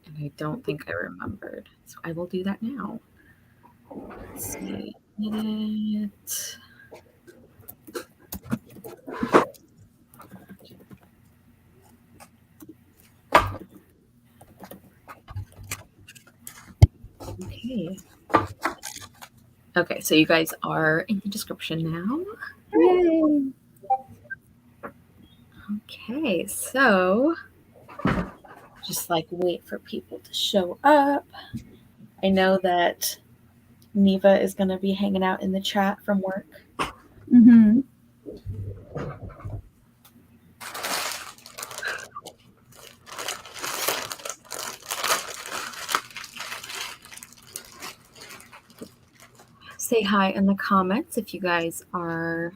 and I don't think I remembered. So I will do that now. Let's see. Edit. Okay. Okay, so you guys are in the description now. Yay! Okay, so just like wait for people to show up. I know that Neva is going to be hanging out in the chat from work. Mm-hmm. Say hi in the comments if you guys are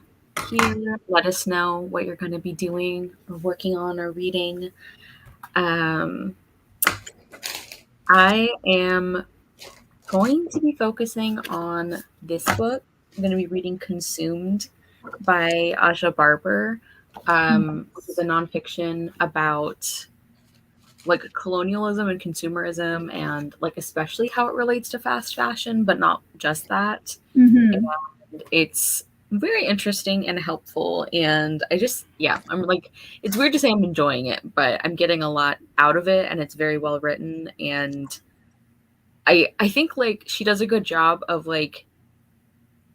here. Let us know what you're going to be doing or working on or reading. I am going to be focusing on this book. I'm going to be reading Consumed by Aja Barber, which is a nonfiction about like colonialism and consumerism and like especially how it relates to fast fashion, but not just that. Mm-hmm. And it's very interesting and helpful. And I'm like, it's weird to say I'm enjoying it, but I'm getting a lot out of it and it's very well written. And I think like she does a good job of like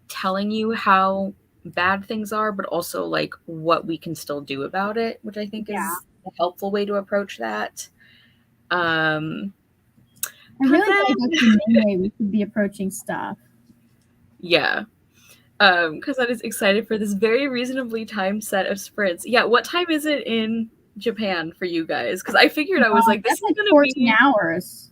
telling you how bad things are, but also like what we can still do about it, which I think is a helpful way to approach that. I really feel like that's the main way we should be approaching stuff. Yeah. Because I was excited for this very reasonably timed set of sprints. Yeah, what time is it in Japan for you guys? Because I figured I was like, this is like gonna 14 be hours.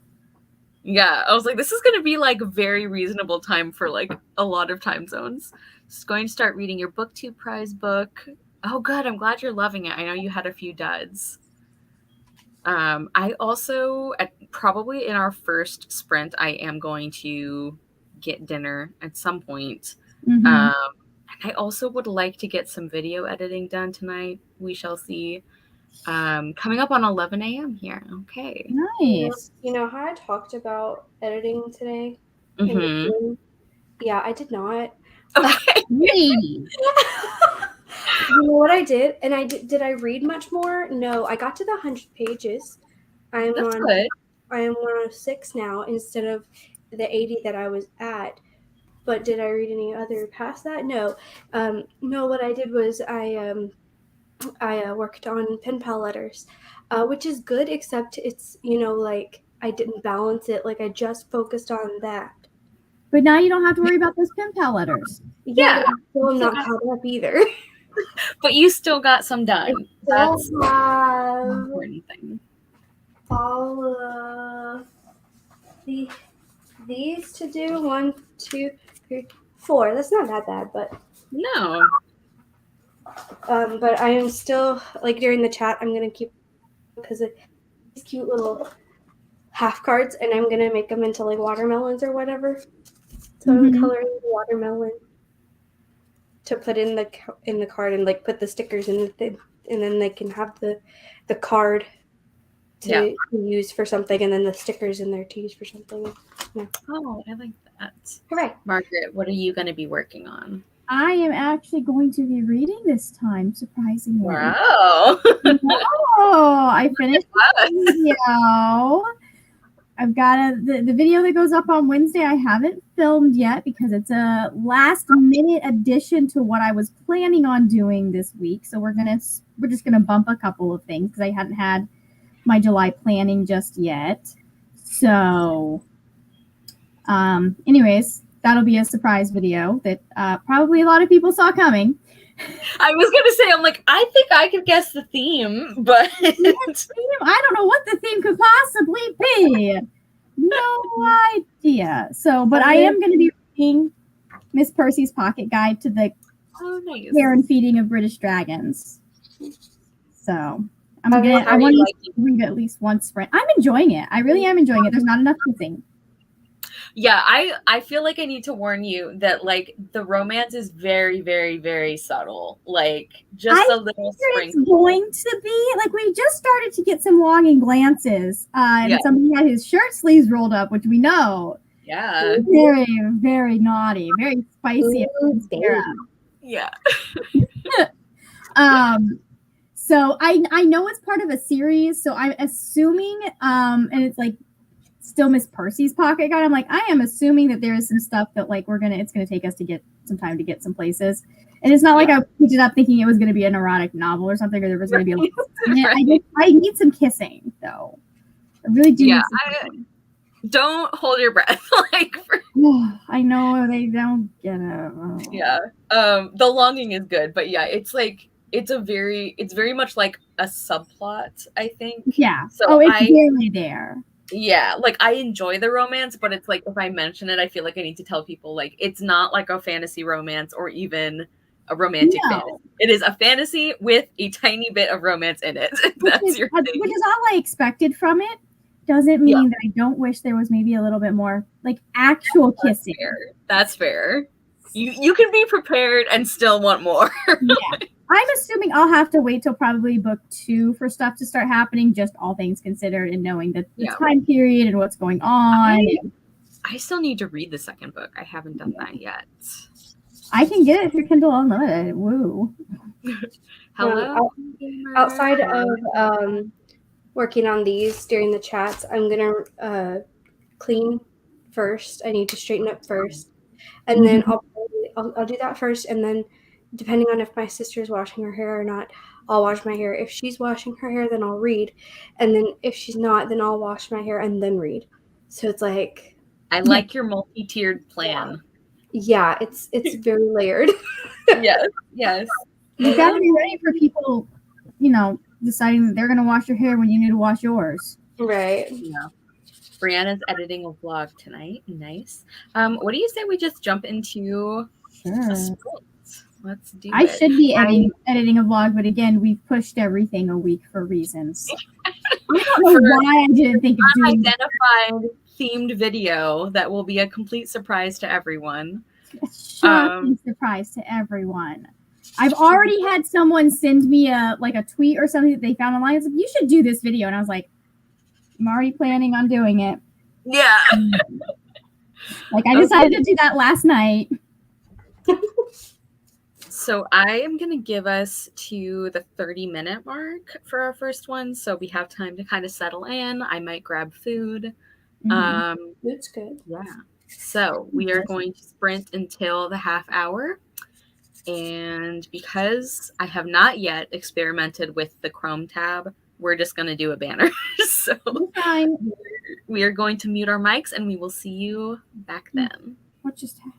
Yeah, I was like, this is gonna be like very reasonable time for like a lot of time zones. Just going to start reading your BookTube prize book. Oh, good. I'm glad you're loving it. I know you had a few duds. I also probably in our first sprint, I am going to get dinner at some point. Mm-hmm. I also would like to get some video editing done tonight. We shall see. Coming up on 11 a.m. here. Okay. Nice. You know how I talked about editing today? Mm-hmm. Yeah, I did not. Okay. Hey. You know what I did? And did I read much more? No, I got to the 100 pages. That's good. I am 106 now instead of the 80 that I was at. But did I read any other past that? No. No, what I did was I worked on pen pal letters, which is good, except it's, like I didn't balance it. Like I just focused on that. But now you don't have to worry about those pen pal letters. Yeah, but I'm not caught up either. But you still got some done. That's have an important thing. all of these to do. 1, 2, 3, 4. That's not that bad, but No. But I am still like during the chat. I'm gonna keep because of these cute little half cards, and I'm gonna make them into like watermelons or whatever. So I'm coloring the watermelon to put in the card and like put the stickers in the thing, and then they can have the card to use for something, and then the stickers in there to use for something. Yeah. Oh, I like that. Hooray. Margaret, what are you going to be working on? I am actually going to be reading this time, surprisingly. Wow. I finished the video. I've got the video that goes up on Wednesday. I haven't filmed yet because it's a last minute addition to what I was planning on doing this week. So we're just gonna bump a couple of things because I hadn't had my July planning just yet. So, anyways, that'll be a surprise video that probably a lot of people saw coming. I was gonna say, I'm like, I think I could guess the theme, but I don't know what the theme could possibly be. No idea. So, but I am going to be reading Miss Percy's Pocket Guide to the Care and Feeding of British Dragons. So, I want to read at least one sprint. I'm enjoying it. I really am enjoying it. There's not enough missing. Yeah, I feel like I need to warn you that like the romance is very, very, very subtle. Like I just a little figured it's sprinkle. going to be like we just started to get some longing glances, Yeah. and somebody had his shirt sleeves rolled up, which we know Yeah. very, very naughty, very spicy. Ooh, baby. Yeah. So I know it's part of a series, so I'm assuming, and it's like still Miss Percy's pocket guide. I'm like, I am assuming that there is some stuff that like it's gonna take us to get some time to get some places. And it's not like I picked it up thinking it was gonna be an erotic novel or something, or there was gonna be a Right. I need some kissing though. I really do Yeah, need some kissing. don't hold your breath. Like for, I know they don't get it. Oh. yeah. The longing is good, but yeah, it's like it's very much like a subplot, I think. Yeah. So Oh, it's barely there. yeah, like I enjoy the romance, but it's like if I mention it, I feel like I need to tell people like it's not like a fantasy romance or even a romantic fantasy. It is a fantasy with a tiny bit of romance in it. That's your thing. Which is all I expected from it. Doesn't mean that I don't wish there was maybe a little bit more like actual kissing. That's fair. You can be prepared and still want more. Yeah. I'm assuming I'll have to wait till probably book 2 for stuff to start happening, just all things considered, and knowing that the time period and what's going on. I still need to read the second book. I haven't done that yet. I can get it through Kindle Unlimited. Woo. Hello. Outside of working on these during the chats, I'm gonna clean first. I need to straighten up first, and then I'll do that first, and then depending on if my sister's washing her hair or not, I'll wash my hair. If she's washing her hair, then I'll read, and then if she's not, then I'll wash my hair and then read. So it's like I like your multi-tiered plan. Yeah, it's very layered. Yes. You gotta be ready for people, deciding that they're gonna wash your hair when you need to wash yours. Right. Yeah. Brianna's editing a vlog tonight. Nice. What do you say we just jump into a sprint? Let's do it. I should be editing a vlog, but again, we've pushed everything a week for reasons. I don't know why I didn't think of doing unidentified themed video that will be a complete surprise to everyone. A shocking surprise to everyone. I've already had someone send me a tweet or something that they found online. It's like, you should do this video, and I was like, I'm already planning on doing it. Yeah. I decided to do that last night. So I am going to give us to the 30-minute mark for our first one. So we have time to kind of settle in. I might grab food. That's good. Yeah. So we are going to sprint until the half hour. And because I have not yet experimented with the Chrome tab, we're just going to do a banner. So we are going to mute our mics and we will see you back then. What just happened?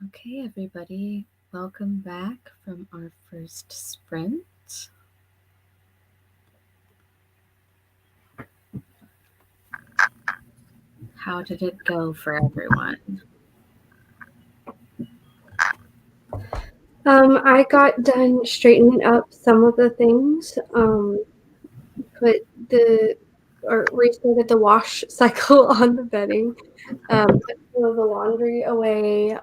Okay, everybody, welcome back from our first sprint. How did it go for everyone? I got done straightening up some of the things. Restarted the wash cycle on the bedding. Put some of the laundry away.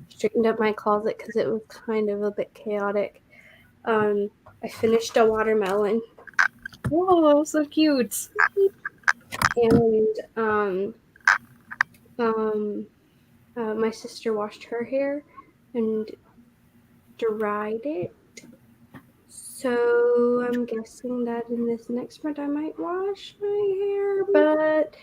Straightened up my closet because it was kind of a bit chaotic. I finished a watermelon. Whoa, so cute. And my sister washed her hair and dried it. So I'm guessing that in this next sprint I might wash my hair, but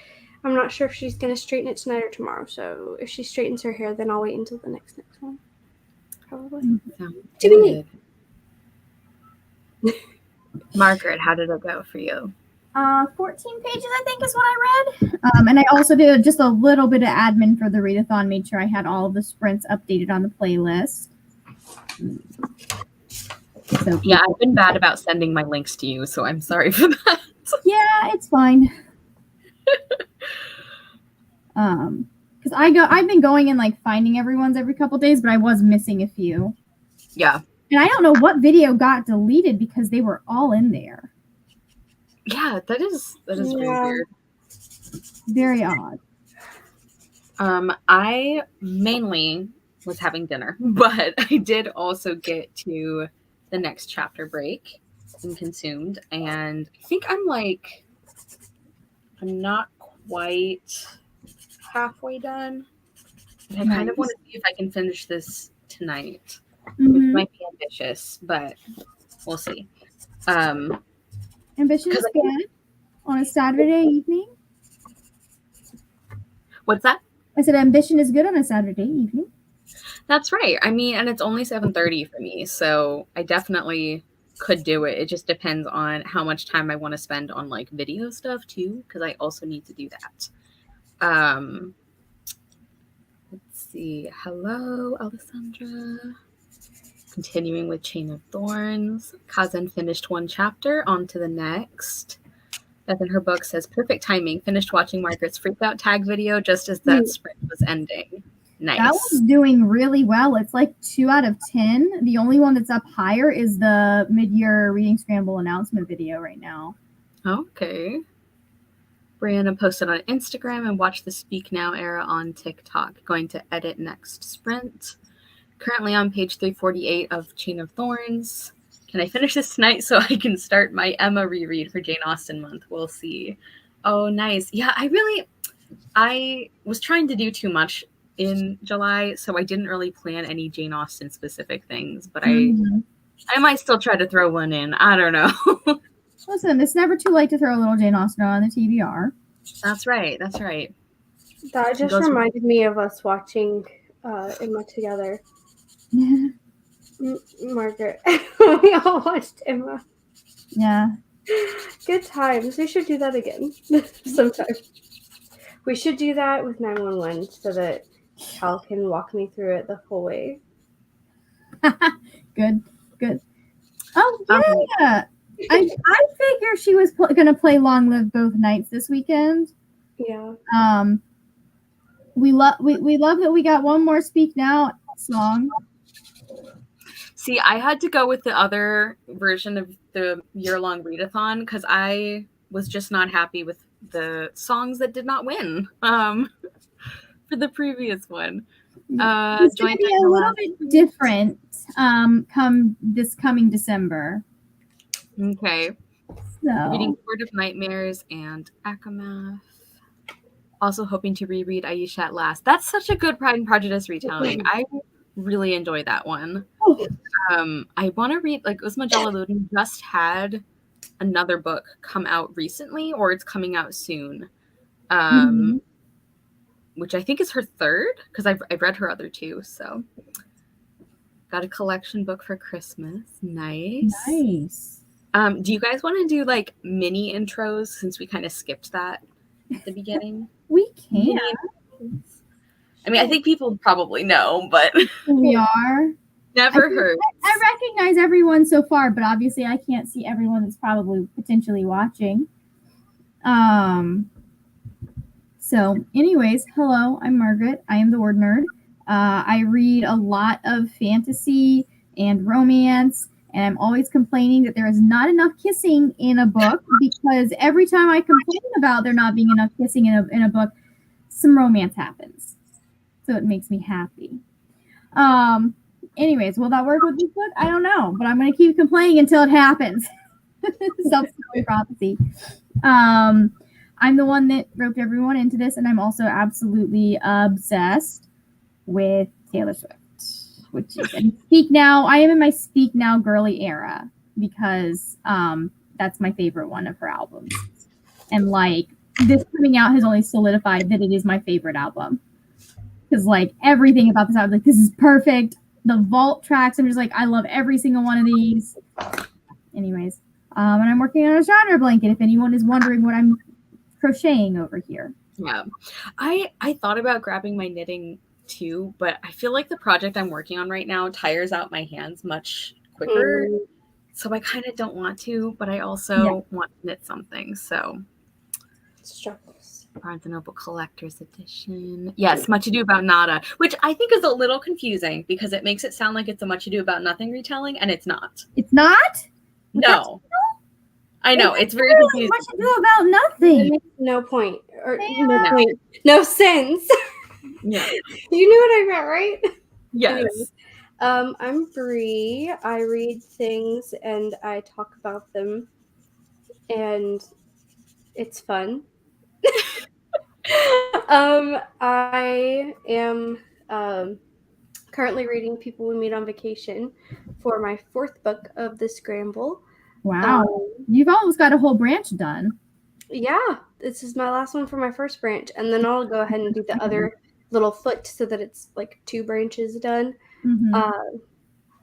I'm not sure if she's going to straighten it tonight or tomorrow. So if she straightens her hair, then I'll wait until the next one. Probably. Sounds TBD. good. Margaret, how did it go for you? 14 pages, I think, is what I read. And I also did just a little bit of admin for the readathon, made sure I had all of the sprints updated on the playlist. So yeah, I've been bad about sending my links to you, so I'm sorry for that. Yeah, it's fine. Because I've been going and like finding everyone's every couple days, but I was missing a few. Yeah. And I don't know what video got deleted because they were all in there. Yeah, that is very weird. Very odd. I mainly was having dinner, but I did also get to the next chapter break and consumed, and I think I'm not quite halfway done. I kind of want to see if I can finish this tonight, which might be ambitious, but we'll see. Ambition is good on a Saturday evening. What's that? I said ambition is good on a Saturday evening. That's right. I mean, and it's only 7:30 for me, so I definitely could do it. It just depends on how much time I want to spend on like video stuff too, because I also need to do that. Let's see. Hello, Alessandra. Continuing with Chain of Thorns. Kazan finished one chapter, on to the next. Beth in her book says, perfect timing. Finished watching Margaret's freak out tag video just as that sprint was ending. Nice. That was doing really well. It's like 2 out of 10. The only one that's up higher is the mid-year Reading Scramble announcement video right now. Okay. Brianna posted on Instagram and watched the Speak Now era on TikTok. Going to edit next sprint. Currently on page 348 of Chain of Thorns. Can I finish this tonight so I can start my Emma reread for Jane Austen month? We'll see. Oh, nice. Yeah, I was trying to do too much in July, so I didn't really plan any Jane Austen specific things, but I might still try to throw one in. I don't know. Listen, it's never too late to throw a little Jane Austen on the TBR. That's right. That's right. That just reminded me of us watching Emma together. Margaret. We all watched Emma. Yeah. Good times. We should do that again sometime. We should do that with 911 so that Cal can walk me through it the whole way. Good. Oh, yeah. I figure she was going to play Long Live Both Nights this weekend. Yeah. We love that we got one more Speak Now song. See, I had to go with the other version of the year-long readathon because I was just not happy with the songs that did not win for the previous one. It's going to be a little bit different this coming December. Okay. So. Reading Court of Nightmares and Akamath. Also hoping to reread Aisha at Last. That's such a good Pride and Prejudice retelling. I really enjoy that one. I want to read, like, Uzma Jalaluddin just had another book come out recently, or it's coming out soon, which I think is her third, because I've read her other two, so. Got a collection book for Christmas. Nice. Do you guys want to do, like, mini intros, since we kind of skipped that at the beginning? We can. I mean, I think people probably know, but Who we are. never heard. I recognize everyone so far, but obviously I can't see everyone that's probably potentially watching. So anyways, hello, I'm Margaret. I am the word nerd. I read a lot of fantasy and romance, and I'm always complaining that there is not enough kissing in a book, because every time I complain about there not being enough kissing in a book, some romance happens. So it makes me happy. Anyways, will that work with this book? I don't know, but I'm going to keep complaining until it happens. Self-fulfilling prophecy. I'm the one that roped everyone into this, and I'm also absolutely obsessed with Taylor Swift, which is Speak Now. I am in my Speak Now girly era, because that's my favorite one of her albums. And like, this coming out has only solidified that it is my favorite album. Because like everything about this album, like, this is perfect. The vault tracks, I'm just like, I love every single one of these. Anyways, and I'm working on a genre blanket, if anyone is wondering what I'm crocheting over here. Yeah, I thought about grabbing my knitting too, but I feel like the project I'm working on right now tires out my hands much quicker. So I kind of don't want to, but I also want to knit something. So Barnes & Noble Collector's Edition. Yes, Much Ado About Nada, which I think is a little confusing because it makes it sound like it's a Much Ado About Nothing retelling, and it's not. It's not? No. I know, it's very confusing. Much Ado About Nothing. It makes no point. Or no sense. Yeah. You knew what I meant, right? Yes. Anyways, I'm Bree. I read things and I talk about them, and it's fun. I am currently reading People We Meet on Vacation for my 4th book of the Scramble. Wow. You've almost got a whole branch done. Yeah, this is my last one for my first branch, and then I'll go ahead and do the other little foot so that it's like 2 branches done. Mm-hmm.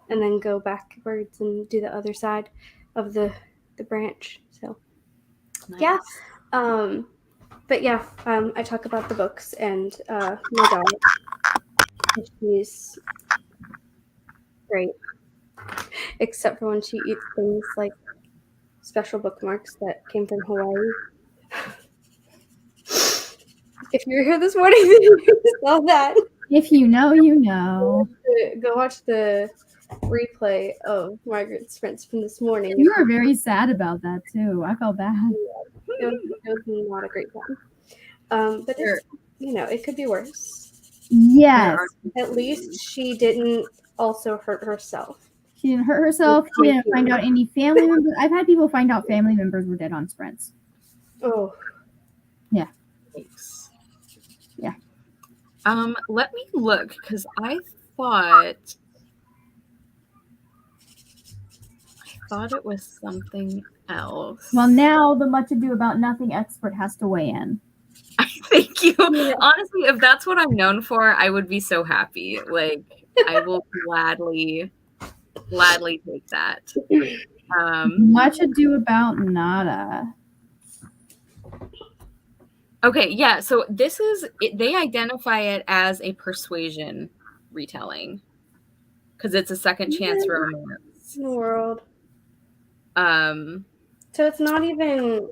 And then go backwards and do the other side of the branch. So Nice. Yeah. But yeah, I talk about the books and my dog. She's great, except for when she eats things like special bookmarks that came from Hawaii. If you were here this morning, then you saw that. If you know, you know. Go watch the replay of Margaret's Sprints from this morning. You were very sad about that too. I felt bad. It was not a great time. But it's, it could be worse. Yes. At least she didn't also hurt herself. She didn't hurt herself. She didn't find out any family members. I've had people find out family members were dead on sprints. Oh. Yeah. Thanks. Yeah. Let me look, because I thought it was something else. Well, now the Much Ado About Nothing expert has to weigh in. Thank you. Yeah. Honestly, if that's what I'm known for, I would be so happy. Like, I will gladly take that. Much Ado About Nada. Okay, yeah. So this is they identify it as a persuasion retelling because it's a second chance romance. In the world. So it's not even.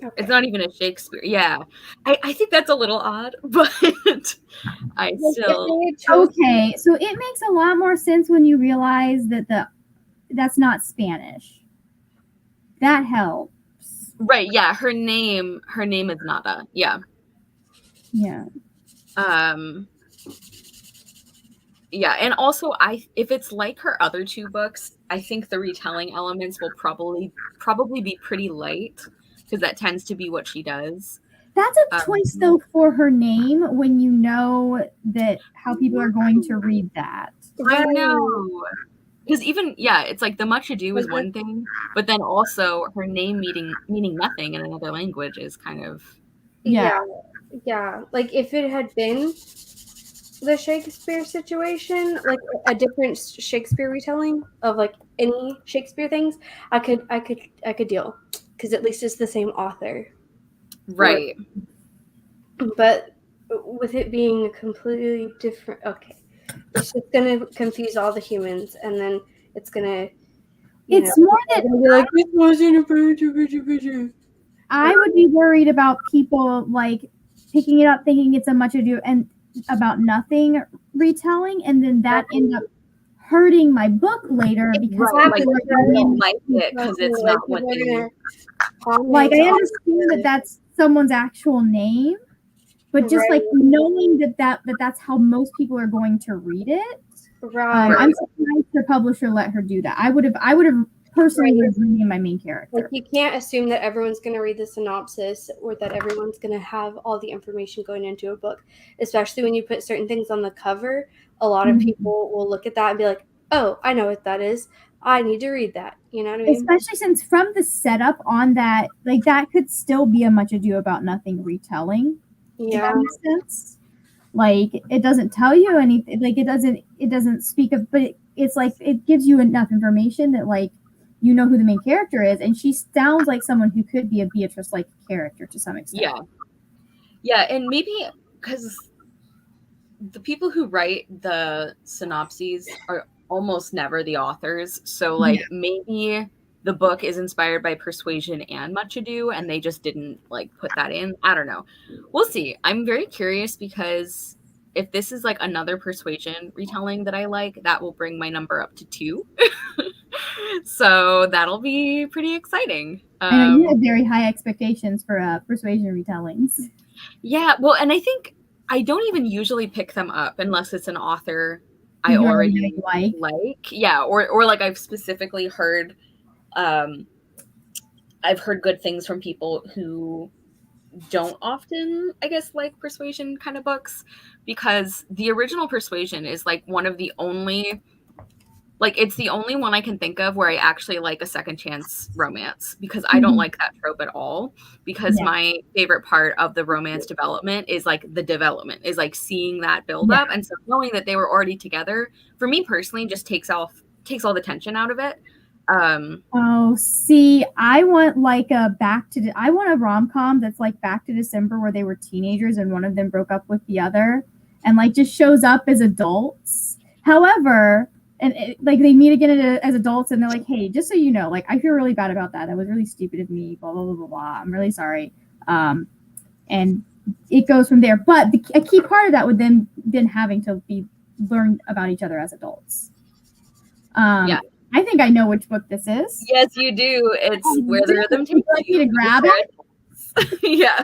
Okay. It's not even a Shakespeare. Yeah, I think that's a little odd, but I still. Okay, so it makes a lot more sense when you realize that that's not Spanish. That helps. Right. Yeah. Her name is Nada. Yeah. Yeah. Yeah, and also if it's like her other 2 books, I think the retelling elements will probably be pretty light, because that tends to be what she does. That's a choice though for her name, when you know that how people are going to read that. I know. Because even it's like the Much Ado is one thing, but then also her name meaning nothing in another language is kind of yeah. Like if it had been the Shakespeare situation, like a different Shakespeare retelling of like any Shakespeare things, I could deal, because at least it's the same author, right? But with it being a completely different. Okay, it's just gonna confuse all the humans, and then it's gonna. It's more that be like, this wasn't a picture. I would be worried about people like picking it up, thinking it's a Much Ado and About Nothing retelling, and then that end up hurting my book later because Right, people like, are I going don't like it because it's not what they. like I understand that that's someone's actual name, but just like knowing that's how most people are going to read it. Right. I'm surprised her publisher let her do that. I would have personally would have renamed my main character. Like, you can't assume that everyone's going to read the synopsis or that everyone's going to have all the information going into a book, especially when you put certain things on the cover. A lot of people will look at that and be like, oh, I know what that is. I need to read that. You know what I mean? Especially since from the setup on that, like that could still be a Much Ado About Nothing retelling. Yeah. If that makes sense. Like it doesn't tell you anything. Like it doesn't speak of, but it's like it gives you enough information that like you know who the main character is, and she sounds like someone who could be a Beatrice-like character to some extent. Yeah, and maybe because the people who write the synopses are almost never the authors, so like maybe the book is inspired by Persuasion and Much Ado, and they just didn't like put that in. I don't know. We'll see. I'm very curious because if this is like another Persuasion retelling that I like, that will bring my number up to 2. So that'll be pretty exciting. I know you have very high expectations for Persuasion retellings. Yeah, well, and I think I don't even usually pick them up unless it's an author I already like. Yeah, or like I've specifically heard I've heard good things from people who don't often, I guess, like Persuasion kind of books, because the original Persuasion is like one of the only, like it's the only one I can think of where I actually like a second chance romance, because I don't like that trope at all, because my favorite part of the romance development is like the development, is like seeing that build up, and so knowing that they were already together, for me personally, just takes all the tension out of it. Oh, see, I want like I want a rom-com that's like Back to December, where they were teenagers and one of them broke up with the other and like just shows up as adults. However, like they meet again as adults and they're like, hey, just so you know, like I feel really bad about that. That was really stupid of me, blah, blah, blah, blah, blah. I'm really sorry. And it goes from there. But a key part of that would then having to be learn about each other as adults. I think I know which book this is. Yes, you do. It's Where the Rhythm Takes You. To grab it? Yeah.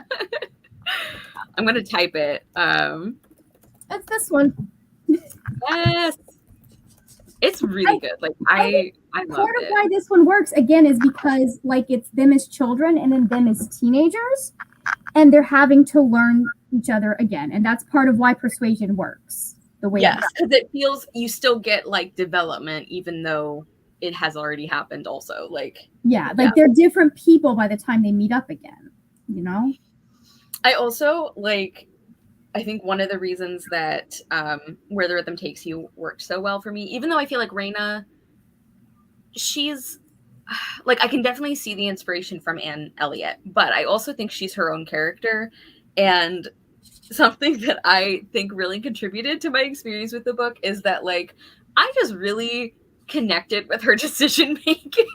I'm going to type it. It's this one. Yes. It's really good. Like I love part it. of why this one works again is because like it's them as children and then them as teenagers, and they're having to learn each other again, and that's part of why Persuasion works the way. Yes, because it feels you still get like development even though it has already happened. Also, like they're different people by the time they meet up again. You know. I also like. I think one of the reasons that Where the Rhythm Takes You worked so well for me, even though I feel like Raina, she's like, I can definitely see the inspiration from Anne Elliot, but I also think she's her own character. And something that I think really contributed to my experience with the book is that like, I just really connected with her decision making.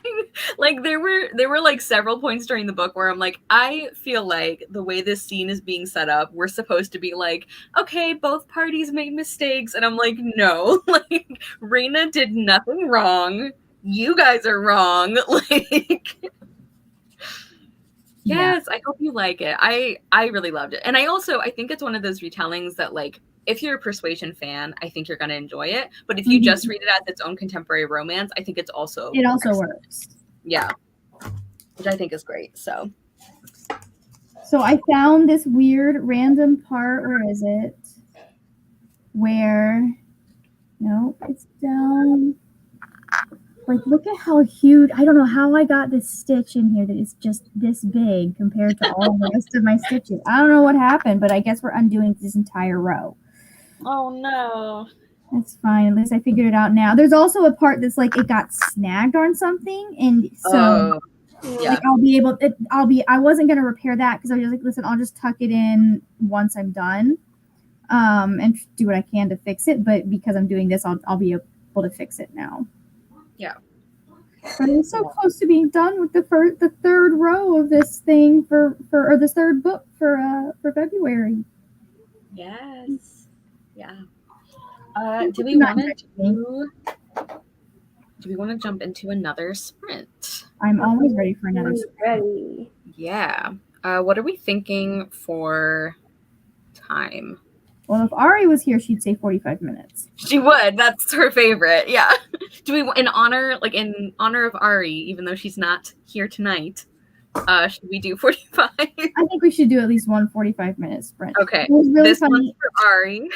Like there were like several points during the book where I'm like, I feel like the way this scene is being set up, we're supposed to be like, okay, both parties made mistakes, and I'm like, no, like Raina did nothing wrong, you guys are wrong. Like yes, I hope you like it. I really loved it. And I think it's one of those retellings that like, if you're a Persuasion fan, I think you're going to enjoy it. But if you just read it as its own contemporary romance, I think it also works. Yeah, which I think is great. So I found this weird random part. Where is it? Nope, it's down. Like, look at how huge. I don't know how I got this stitch in here that is just this big compared to all the rest of my stitches. I don't know what happened, but I guess we're undoing this entire row. Oh, no. That's fine. At least I figured it out now. There's also a part that's like it got snagged on something. And so like, I wasn't going to repair that because I was like, listen, I'll just tuck it in once I'm done. and do what I can to fix it. But because I'm doing this, I'll be able to fix it now. Yeah. But I'm so close to being done with the third row of this thing or this third book for February. Yes. Yeah. Do we want to jump into another sprint? I'm always ready for another sprint. Ready. Yeah. What are we thinking for time? Well, if Ari was here, she'd say 45 minutes. She would. That's her favorite. Yeah. Do we, in honor of Ari, even though she's not here tonight, should we do 45? I think we should do at least one 45-minute sprint. Okay. It was really this funny. one's for Ari.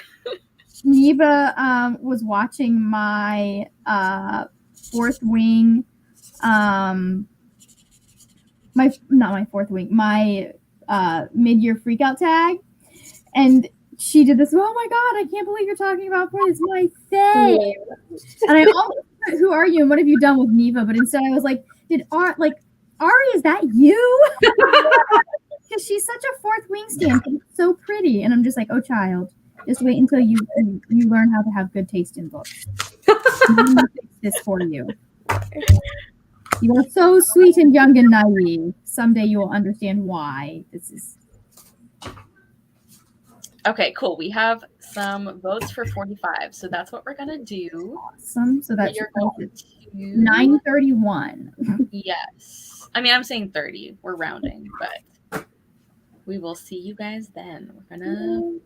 Neva was watching my fourth wing, my mid-year freakout tag, and she did this. Oh my god! I can't believe you're talking about for this my thing. And I almost said, who are you? And what have you done with Neva? But instead, I was like, Ari, is that you? Because she's such a fourth wing stand. She's so pretty, and I'm just like, oh child. Just wait until you learn how to have good taste in books. I'm gonna fix this for you. You are so sweet and young and naive. Someday you will understand why this is. Okay, cool. We have some votes for 45, so that's what we're gonna do. Awesome. So that's You're going to 9:31. Yes. I mean, I'm saying 30. We're rounding, but we will see you guys then. We're gonna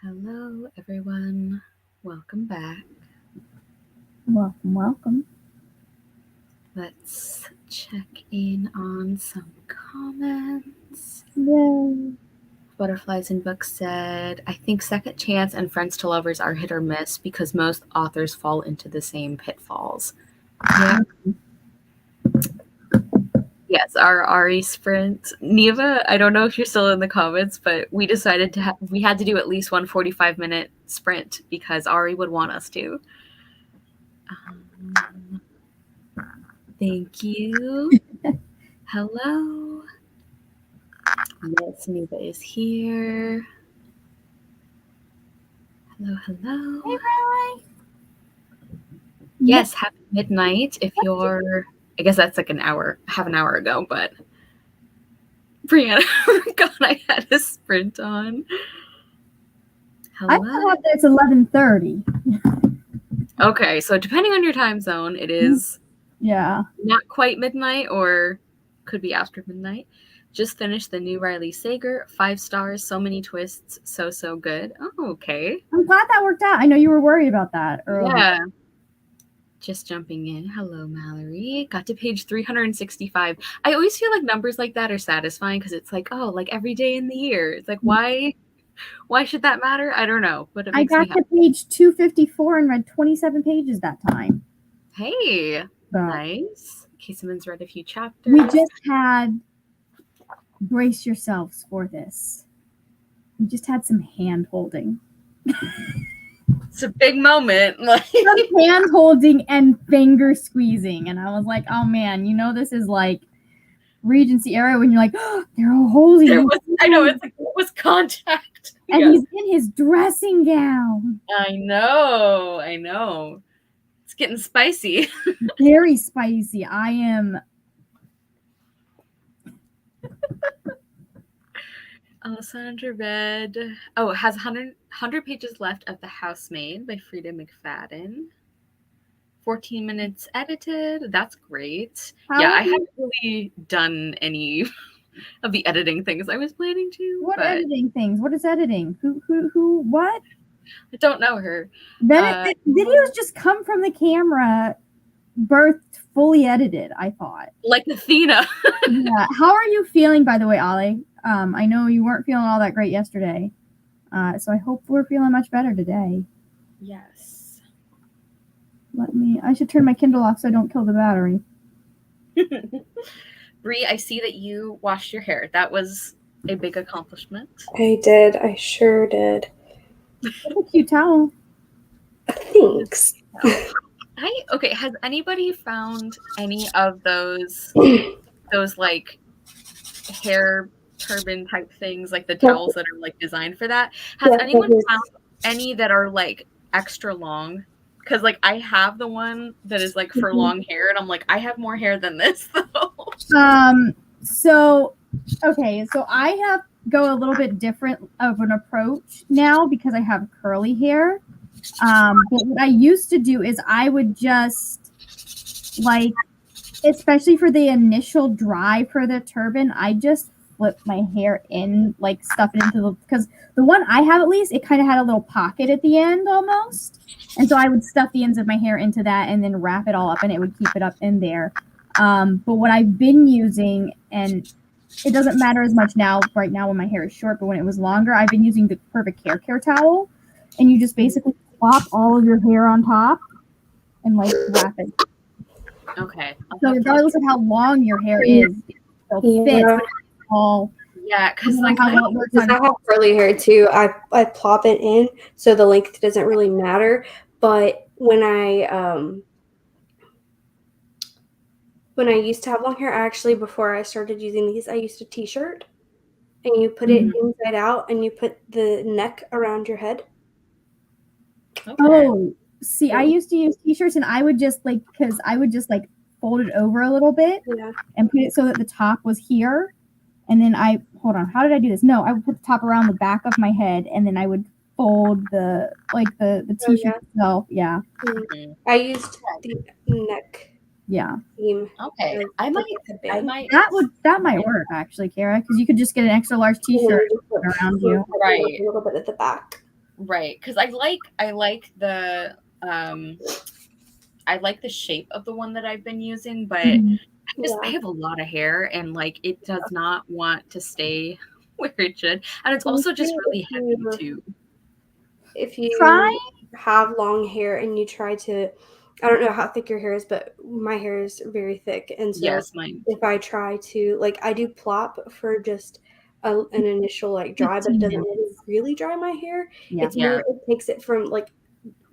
Hello, everyone. Welcome back. Welcome. Let's check in on some comments. Yay. Butterflies in Books said, I think Second Chance and Friends to Lovers are hit or miss because most authors fall into the same pitfalls. Yeah. Yes, our Ari sprint. Neva, I don't know if you're still in the comments, but we decided we had to do at least one 45-minute sprint because Ari would want us to. Thank you. Hello. Yes, Neva is here. Hello. Hey, Riley. Yes, happy midnight if you're... I guess that's like half an hour ago, but Brianna, God, I had a sprint on. Hello? I thought that it's 11:30. Okay, so depending on your time zone, it is not quite midnight or could be after midnight. Just finished the new Riley Sager, 5 stars, so many twists, so good. Oh, okay. I'm glad that worked out. I know you were worried about that earlier. Yeah. Just jumping in. Hello, Mallory. Got to page 365. I always feel like numbers like that are satisfying because it's like, oh, like every day in the year. It's like, why should that matter? I don't know, but it makes me happy. I got to page 254 and read 27 pages that time. Hey, nice. Keseman's read a few chapters. We just had, brace yourselves for this. We just had some hand holding. It's a big moment. Some hand holding and finger squeezing. And I was like, oh man, this is like Regency era when you're like, oh, they're all holding. I know, it was contact. And he's in his dressing gown. I know. It's getting spicy. Very spicy. I am. Alessandra read, has 100 pages left of The Housemaid by Frida McFadden. 14 minutes edited. That's great. I haven't really done any of the editing things I was planning to. What editing things? What is editing? Who, what? I don't know her. Then videos just come from the camera, birthed fully edited, I thought. Like Athena. Yeah. How are you feeling, by the way, Ollie? I know you weren't feeling all that great yesterday. So I hope we're feeling much better today. Yes. I should turn my Kindle off so I don't kill the battery. Bree, I see that you washed your hair. That was a big accomplishment. I did. I sure did. That's a cute towel. Thanks. Okay, has anybody found any of those like hair turban type things, like the towels that are like designed for that? Has anyone found any that are like extra long? Because like I have the one that is like for long hair, and I'm like, I have more hair than this though. So I go a little bit different of an approach now because I have curly hair. But what I used to do is I would just, like, especially for the initial dry for the turban, I just flip my hair in, like, stuff it into because the one I have, at least, it kind of had a little pocket at the end almost. And so I would stuff the ends of my hair into that and then wrap it all up, and it would keep it up in there. But what I've been using, and it doesn't matter as much right now when my hair is short, but when it was longer, I've been using the Perfect Hair Care towel. And you just basically plop all of your hair on top and like wrap it. Okay. So regardless of how long your hair is, it'll fit all. Yeah, because like I have curly hair too. I plop it in so the length doesn't really matter. But when I used to have long hair, before I started using these, I used a t-shirt, and you put it inside out, and you put the neck around your head. Okay. Oh, see, I used to use t-shirts, and I would just fold it over a little bit and put it so that the top was here. And then hold on, how did I do this? No, I would put the top around the back of my head, and then I would fold the t-shirt itself. Yeah. Mm-hmm. I used the neck. Yeah. Okay. I might. That might work actually, Kara, because you could just get an extra large t-shirt around you. Right. A little bit at the back. Right, because I like the I like the shape of the one that I've been using, but Mhm. I have a lot of hair and like it does not want to stay where it should. And it's also just really heavy too. If Try. you have long hair and you try to, I don't know how thick your hair is, but my hair is very thick. And so Yes, mine. if I try to, like, I do plop for just an initial, like, dry, but it 15 doesn't minutes. really dry my hair. Yeah. It's more, Yeah. it takes it from, like,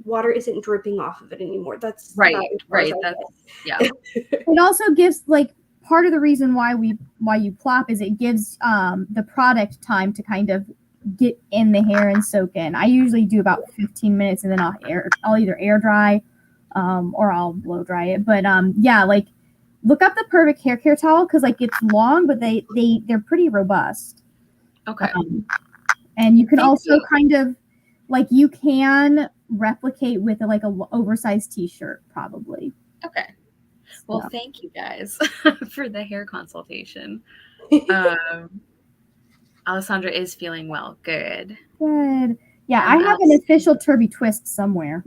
water isn't dripping off of it anymore. That's about Right, as far as right. I That's yeah. get. It also gives, like, part of the reason why you plop is it gives the product time to kind of get in the hair and soak in. I usually do about 15 minutes and then I'll either air dry or I'll blow dry it. But yeah, like, look up the perfect hair care towel because, like, it's long, but they're pretty robust. Okay. And you can Thank also you. kind of, like, you can replicate with like a oversized t-shirt probably. Okay. Well, So. thank you guys for the hair consultation. Alessandra is feeling well. Good. Good. Yeah, And I have an official Turby twist somewhere.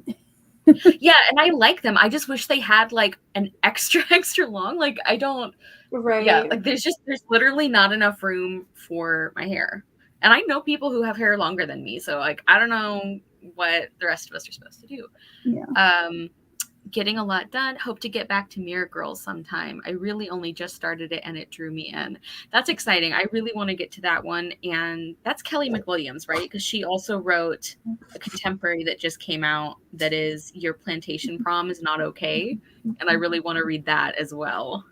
yeah, and I like them. I just wish they had like an extra long. Like I don't. Right. Yeah, like there's literally not enough room for my hair. And I know people who have hair longer than me, so like I don't know what the rest of us are supposed to do. Yeah. Getting a lot done. Hope to get back to Mirror Girls sometime. I really only just started it and it drew me in. That's exciting. I really want to get to that one. And that's Kelly McWilliams, right? Because she also wrote a contemporary that just came out that is Your Plantation Prom is Not Okay. And I really want to read that as well.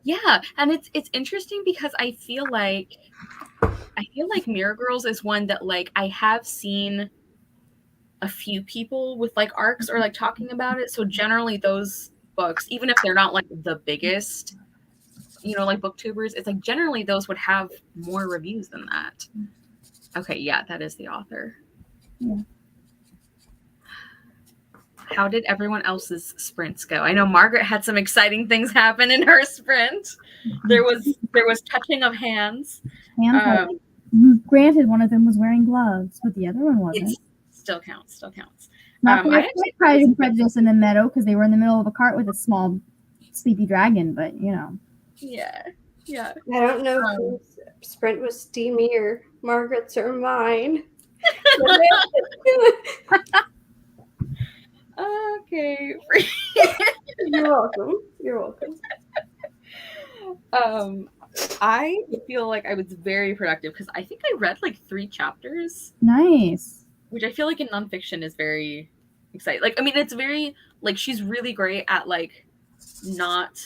Yeah, and it's interesting because I feel like Mirror Girls is one that like I have seen a few people with like arcs or like talking about it. So generally those books, even if they're not like the biggest, like booktubers, it's like generally those would have more reviews than that. Okay, yeah, that is the author. Yeah. How did everyone else's sprints go? I know Margaret had some exciting things happen in her sprint. There was touching of hands. Granted, one of them was wearing gloves, but the other one wasn't. Still counts. Not quite Pride and Prejudice in the meadow because they were in the middle of a cart with a small sleepy dragon, but Yeah. I don't know whose sprint was steamy or Margaret's or mine. Okay. You're welcome. I feel like I was very productive because I think I read like 3 chapters. Nice. Which I feel like in nonfiction is very exciting. Like, I mean, it's very like she's really great at like not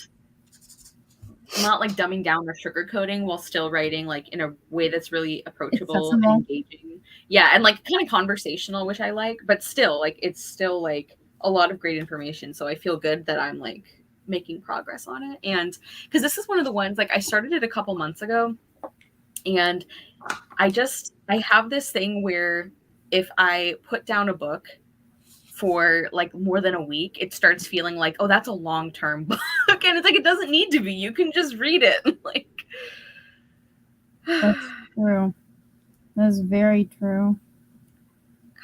like dumbing down or sugarcoating while still writing like in a way that's really approachable and engaging. Yeah, and like kind of conversational, which I like, but still like it's still like a lot of great information. So I feel good that I'm like making progress on it. And because this is one of the ones like I started it a couple months ago, and I have this thing where if I put down a book for like more than a week, it starts feeling like, oh, that's a long-term book. And it's like, it doesn't need to be. You can just read it. Like, that's true. That's very true.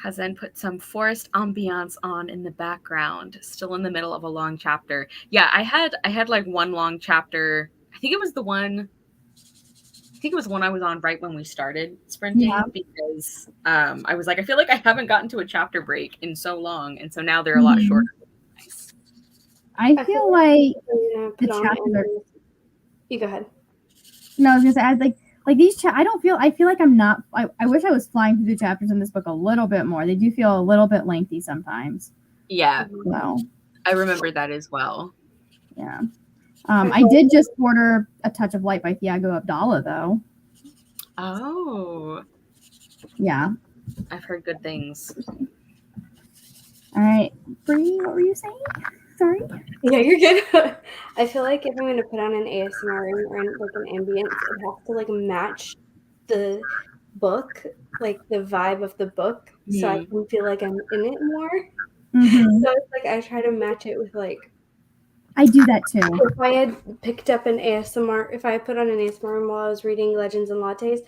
Cousin put some forest ambiance on in the background, still in the middle of a long chapter. Yeah, I had like one long chapter. I think it was one I was on right when we started sprinting because I was like, I feel like I haven't gotten to a chapter break in so long, and so now they're a lot shorter. Nice. I feel like the chapters are. You go ahead. No, I was gonna say like these. I feel like I'm not. I wish I was flying through the chapters in this book a little bit more. They do feel a little bit lengthy sometimes. Yeah. So I remember that as well. Yeah. I did just order A Touch of Light by Thiago Abdallah, though. Oh. Yeah. I've heard good things. All right. Bree, what were you saying? Sorry. Yeah, you're good. I feel like if I'm going to put on an ASMR or like an ambience, it has to like match the book, like the vibe of the book, so I can feel like I'm in it more. Mm-hmm. So it's like I try to match it with like. I do that too. If I had picked up an ASMR, if I had put on an ASMR while I was reading Legends and Lattes,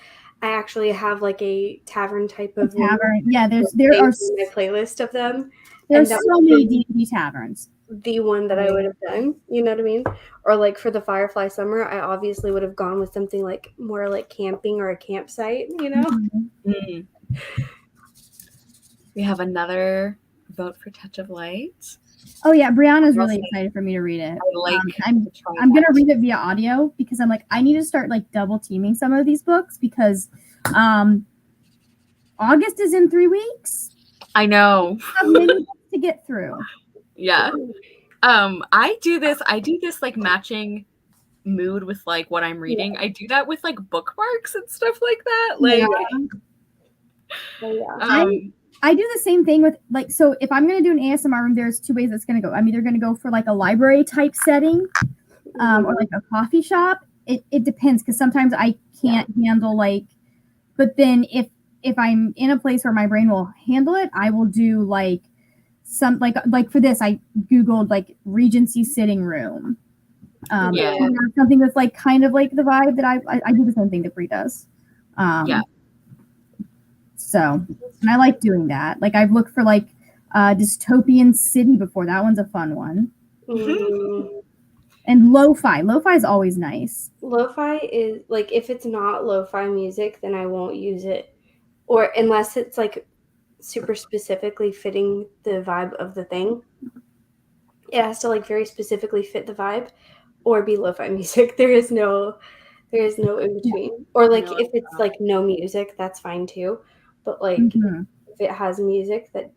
I actually have like a tavern type of tavern. Yeah, there are my playlist of them. There's so many D&D taverns. The one that I would have done, you know what I mean? Or like for the Firefly Summer, I obviously would have gone with something like more like camping or a campsite, you know? Mm. We have another vote for Touch of Light. Oh yeah, Brianna's really excited for me to read it. I'm gonna read it via audio because I'm like, I need to start like double teaming some of these books because August is in 3 weeks. I know. I have many books to get through. Yeah. I do this like matching mood with like what I'm reading. I do that with like bookmarks and stuff like that. Like I do the same thing with like, so if I'm going to do an ASMR room, there's 2 ways it's going to go. I'm either going to go for like a library type setting or like a coffee shop. It depends because sometimes I can't handle like, but then if I'm in a place where my brain will handle it, I will do like some, like for this, I Googled like Regency sitting room. Something that's like kind of like the vibe that I do the same thing that Brie does. So, and I like doing that. Like I've looked for like Dystopian City before. That one's a fun one. And lo-fi. Lo-fi is always nice. Lo-fi is like, if it's not lo-fi music, then I won't use it. Or unless it's like super specifically fitting the vibe of the thing. It has to like very specifically fit the vibe or be lo-fi music. There is no in between. Or like if it's like no music, that's fine too. But like if it has music that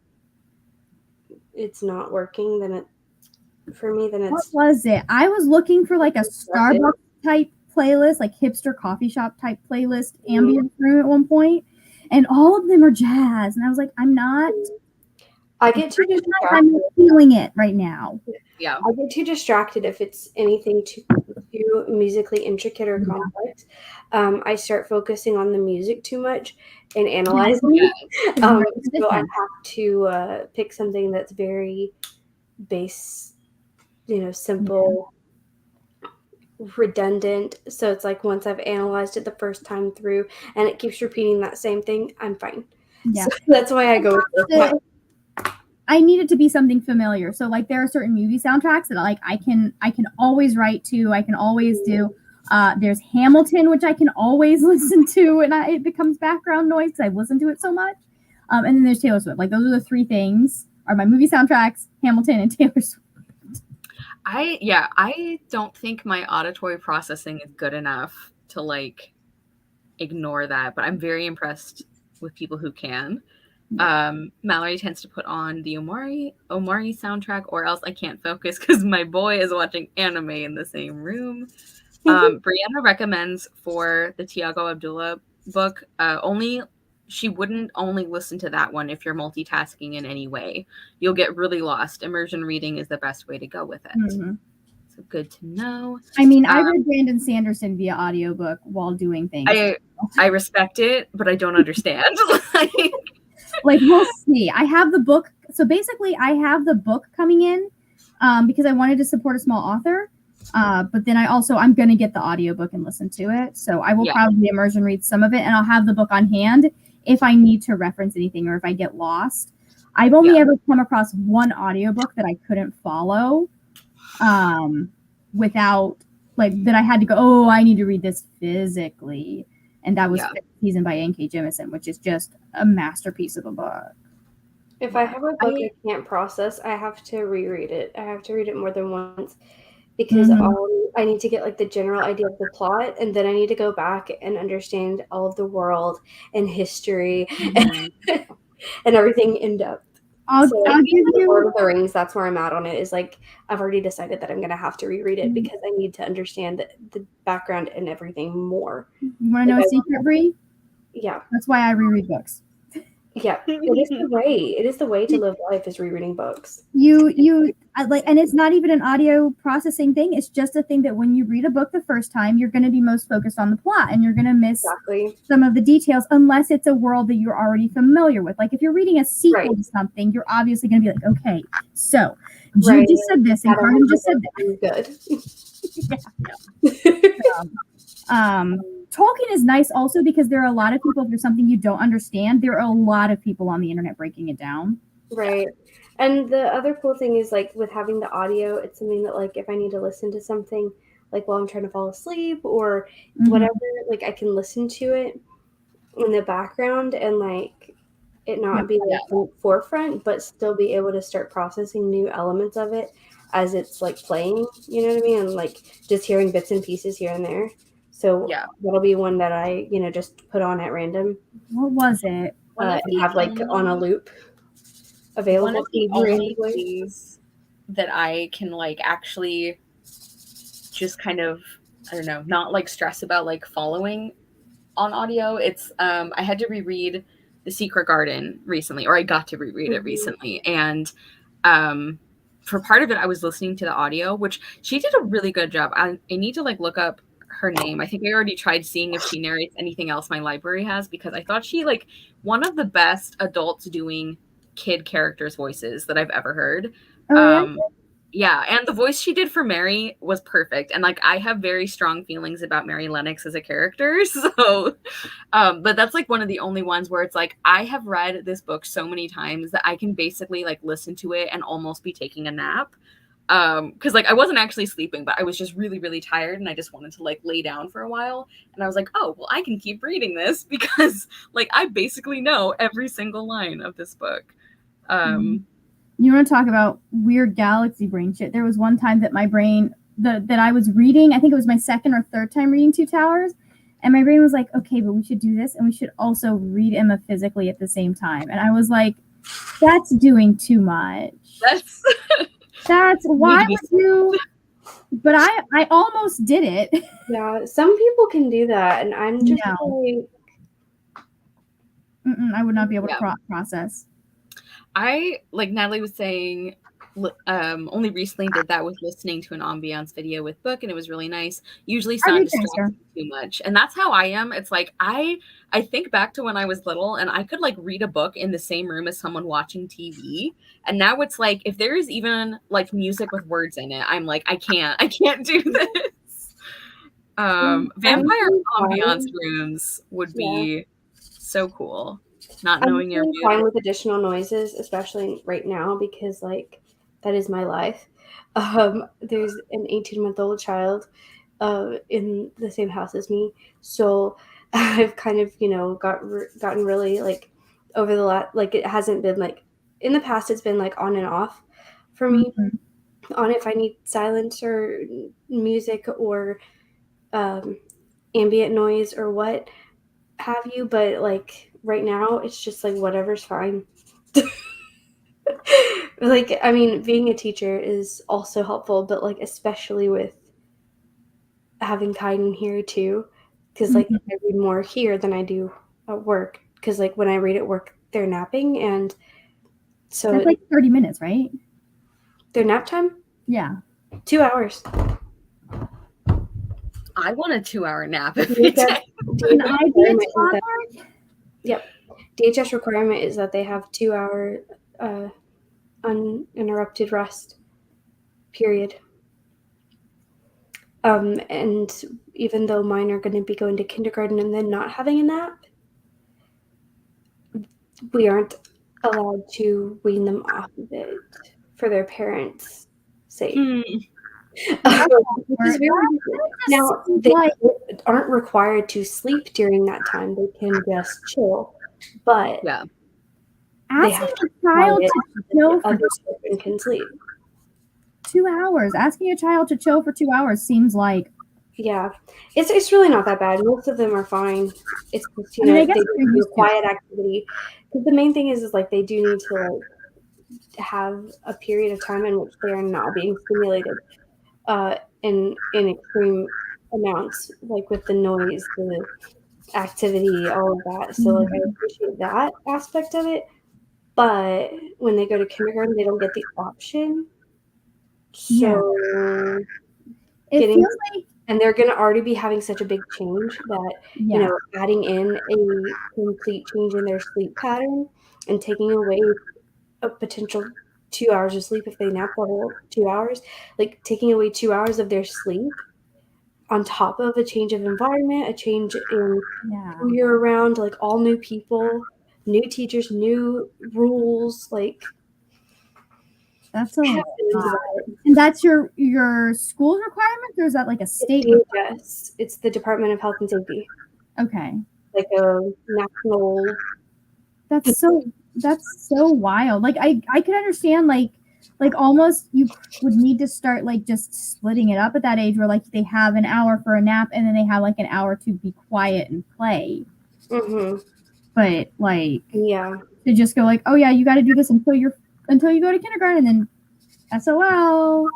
it's not working, then it for me then it's what was it? I was looking for like a Starbucks type playlist, like hipster coffee shop type playlist, ambient room at one point, and all of them are jazz. And I was like, I'm not I get too distracted. I'm not feeling it right now. Yeah. I get too distracted if it's anything too musically intricate or complex. I start focusing on the music too much and analyzing it. So I have to pick something that's very base, simple, redundant. So it's like once I've analyzed it the first time through and it keeps repeating that same thing, I'm fine. Yeah. So that's why I go with it. I need it to be something familiar. So like there are certain movie soundtracks that like I can always write to. I can always do. There's Hamilton, which I can always listen to, and it becomes background noise because I've listened to it so much. And then there's Taylor Swift. Like those are the 3 things: are my movie soundtracks, Hamilton, and Taylor Swift. I don't think my auditory processing is good enough to like ignore that, but I'm very impressed with people who can. Mallory tends to put on the Omari soundtrack, or else I can't focus because my boy is watching anime in the same room. Brianna recommends for the Tiago Abdullah book, she wouldn't only listen to that one if you're multitasking in any way. You'll get really lost. Immersion reading is the best way to go with it. So good to know. I mean, I read Brandon Sanderson via audiobook while doing things. I respect it, but I don't understand. Like, we'll see. I have the book. So basically, I have the book coming in because I wanted to support a small author. But then I'm going to get the audiobook and listen to it. So I will probably immersion read some of it, and I'll have the book on hand if I need to reference anything or if I get lost. I've only ever come across one audiobook that I couldn't follow without, like, that I had to go, oh, I need to read this physically. And that was Fifth Season by N.K. Jemisin, which is just a masterpiece of a book. If I have a book I can't process, I have to reread it. I have to read it more than once because I need to get like the general idea of the plot, and then I need to go back and understand all of the world and history and everything in depth. I'll give you Lord of the Rings. That's where I'm at on it. Is like I've already decided that I'm going to have to reread it because I need to understand the background and everything more. You want to know a secret, Brie? Yeah, that's why I reread books. Yeah, it is the way. It is the way to live life is rereading books. You like, and it's not even an audio processing thing. It's just a thing that when you read a book the first time, you're going to be most focused on the plot, and you're going to miss some of the details unless it's a world that you're already familiar with. Like if you're reading a sequel to something, you're obviously going to be like, okay, so Jude just said this, and Carmen just said that. Good. Tolkien is nice also because there are a lot of people, if there's something you don't understand, there are a lot of people on the internet breaking it down. Right. And the other cool thing is like with having the audio, it's something that like if I need to listen to something like while I'm trying to fall asleep or whatever, like I can listen to it in the background and like it not be like in the forefront, but still be able to start processing new elements of it as it's like playing, you know what I mean? And like just hearing bits and pieces here and there. So that'll be one that I, just put on at random. What was it? And have like on a loop available. One of the only ways that I can like actually just kind of, I don't know, not like stress about like following on audio. It's I had to reread The Secret Garden recently, or I got to reread it recently, and for part of it I was listening to the audio, which she did a really good job. I need to like look up her name. I think I already tried seeing if she narrates anything else my library has, because I thought she like one of the best adults doing kid characters voices that I've ever heard. Yeah, and the voice she did for Mary was perfect. And like I have very strong feelings about Mary Lennox as a character. So but that's like one of the only ones where it's like I have read this book so many times that I can basically like listen to it and almost be taking a nap. Because like I wasn't actually sleeping, but I was just really, really tired and I just wanted to like lay down for a while. And I was like, oh, well, I can keep reading this because like I basically know every single line of this book. You want to talk about weird galaxy brain shit? There was one time that my brain, that I was reading, I think it was my second or third time reading Two Towers, and my brain was like, okay, but we should do this, and we should also read Emma physically at the same time. And I was like, that's doing too much. That's why would you? But I almost did it. Yeah, some people can do that, and I'm just like, I would not be able to process. I, like Natalie was saying, only recently did that with listening to an ambiance video with book, and it was really nice. Usually sound distracts me too much, and that's how I am. It's like I think back to when I was little and I could like read a book in the same room as someone watching TV, and now it's like if there is even like music with words in it, I'm like I can't do this. Vampire ambiance rooms would be so cool. Not knowing your music. Fine with additional noises, especially right now, because like that is my life. There's an 18-month-old child in the same house as me, so I've kind of gotten really like over the last, like it hasn't been like in the past, it's been like on and off for me on if I need silence or music or ambient noise or what have you, but like right now it's just like whatever's fine. Like I mean being a teacher is also helpful, but like especially with having Kaiden here too, because like I read more here than I do at work, because like when I read at work they're napping, and so that's like 30 minutes, right? Their nap time? Yeah, 2 hours. I want a 2-hour nap every day. Yep. DHS requirement is that they have 2-hour uninterrupted rest period. And even though mine are going to be going to kindergarten and then not having a nap, we aren't allowed to wean them off of it for their parents' sake. Now, they aren't required to sleep during that time. They can just chill. But they have to child to chill for other children can sleep. 2 hours. Asking a child to chill for 2 hours seems like it's really not that bad. Most of them are fine. It's just they do a quiet activity. Because the main thing is like they do need to like have a period of time in which they are not being stimulated in extreme amounts, like with the noise, the activity, all of that. So like I appreciate that aspect of it. But when they go to kindergarten, they don't get the option. So and they're going to already be having such a big change that, adding in a complete change in their sleep pattern and taking away a potential 2 hours of sleep if they nap the whole 2 hours, like taking away 2 hours of their sleep on top of a change of environment, a change in Yeah. who you're around, like all new people, new teachers, new rules, like That's a I have lot. feelings about it. And that's your school's requirement, or is that like a state? DHS. It's the Department of Health and Safety, Okay. like a national. That's so wild. Like I could understand like almost you would need to start like just splitting it up at that age where like they have an hour for a nap and then they have like an hour to be quiet and play. Mm-hmm. But like Yeah. to just go like, oh yeah, you got to do this until you go to kindergarten and then SOL.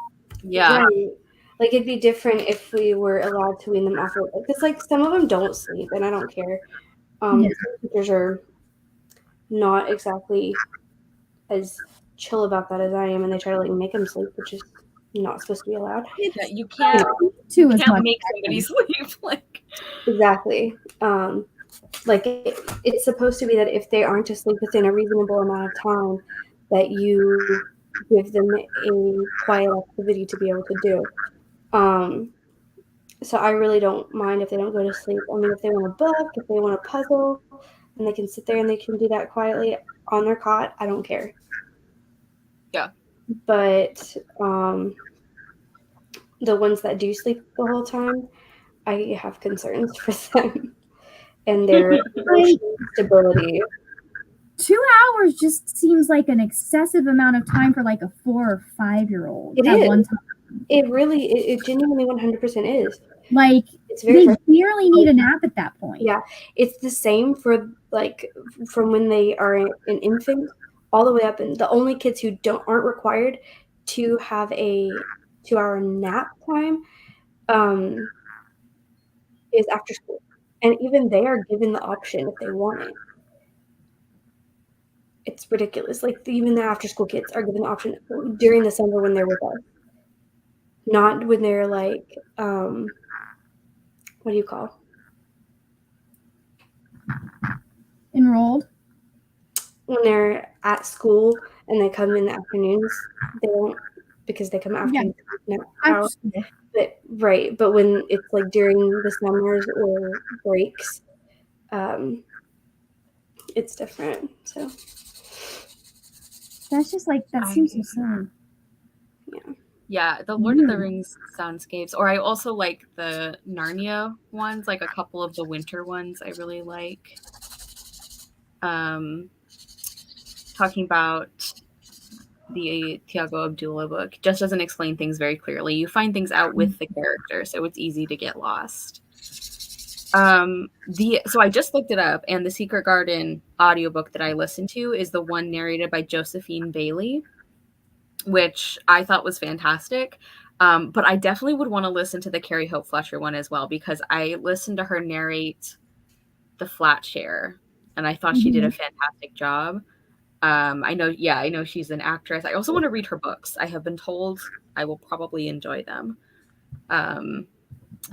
Yeah. Right. Like it'd be different if we were allowed to wean them off of it. Because like some of them don't sleep, and I don't care. Yeah. Some teachers are not exactly as chill about that as I am, and they try to like make them sleep, which is not supposed to be allowed. Yeah, you can't Too as much. make somebody sleep. Like Exactly. Like it's supposed to be that if they aren't asleep within a reasonable amount of time, that you give them a quiet activity to be able to do. So I really don't mind if they don't go to sleep. I mean, if they want a book, if they want a puzzle, and they can sit there and they can do that quietly on their cot, I don't care. Yeah. But the ones that do sleep the whole time, I have concerns for them and their emotional stability. 2 hours just seems like an excessive amount of time for like a 4 or 5-year-old It at is. one time. It really, it genuinely 100% is. Like It's very they barely need a nap at that point. Yeah, it's the same for like from when they are an infant all the way up, and the only kids who aren't required to have a 2-hour nap time is after school, and even they are given the option if they want it. It's ridiculous. Like even the after school kids are given the option during the summer when they're with us, not when they're like what do you call? Enrolled. When they're at school and they come in the afternoons, they don't because they come after After school. But right, but when it's like during the summers or breaks, it's different. So That's just like that seems so silly. Yeah, the Lord of the Rings soundscapes, or I also like the Narnia ones, like a couple of the winter ones I really like. Talking about the Tiago Abdullah book just doesn't explain things very clearly. You find things out with the character, so it's easy to get lost. So I just looked it up, and the Secret Garden audiobook that I listened to is the one narrated by Josephine Bailey, which I thought was fantastic. But I definitely would want to listen to the Carrie Hope Fletcher one as well, because I listened to her narrate The Flat Share, and I thought she did a fantastic job. I know she's an actress. I also want to read her books. I have been told I will probably enjoy them.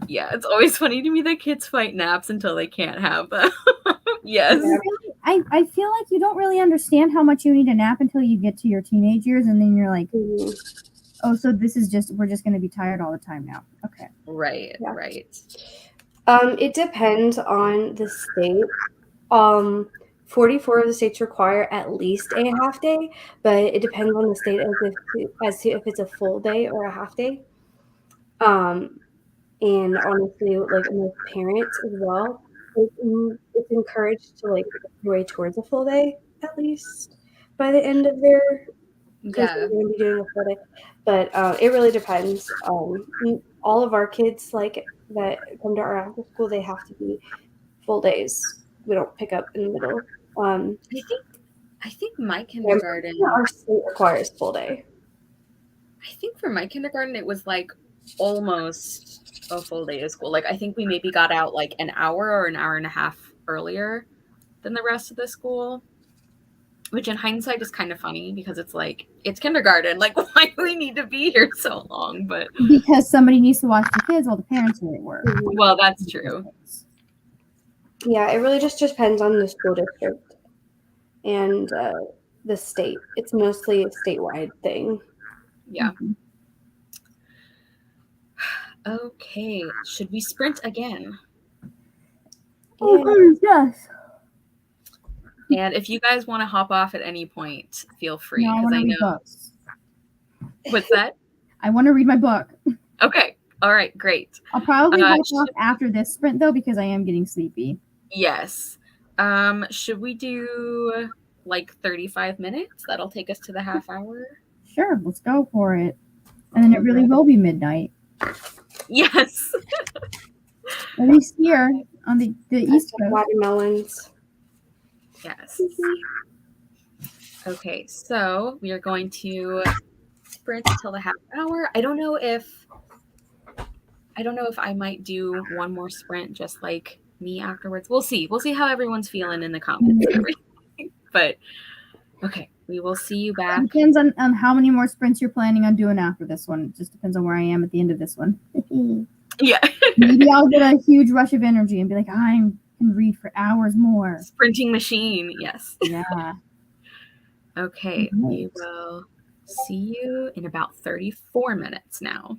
Yeah, it's always funny to me that kids fight naps until they can't have them. Yes. I feel like you don't really understand how much you need a nap until you get to your teenage years, and then you're like, oh, so this is we're just going to be tired all the time now. Okay. Right, right. It depends on the state. 44 of the states require at least a half day, but it depends on the state as to if it's a full day or a half day. And honestly, like most parents as well, it's encouraged to like work your way towards a full day at least by the end of their because they're going to be doing a full day. But it really depends. All of our kids like that come to our after school, they have to be full days. We don't pick up in the middle. I think my kindergarten. Our state requires full day. I think for my kindergarten it was like almost a full day of school. Like I think we maybe got out like an hour or an hour and a half earlier than the rest of the school. Which in hindsight is kind of funny because it's like it's kindergarten. Like why do we need to be here so long? But because somebody needs to watch the kids while the parents are at work. Well, that's true. Yeah, it really just depends on the school district and the state. It's mostly a statewide thing. Yeah. Okay, should we sprint again? Oh, yes. And if you guys want to hop off at any point, feel free, No, I because want I to read know. books. What's that? I want to read my book. Okay. All right, great. I'll probably hop off should- after this sprint, though, because I am getting sleepy. Yes. Should we do like 35 minutes? That'll take us to the half hour. Sure, let's go for it. And then it really will be midnight. Yes. At least here on the East Coast. Watermelons. Yes. Okay, so we are going to sprint till the half hour. I don't know if I might do one more sprint just like me afterwards. We'll see. We'll see how everyone's feeling in the comments and everything. But okay, we will see you back. It depends on how many more sprints you're planning on doing after this one. It just depends on where I am at the end of this one. Yeah. Maybe I'll get a huge rush of energy and be like, I can read for hours more. Sprinting machine. Yes. Yeah. Okay, we will see you in about 34 minutes now.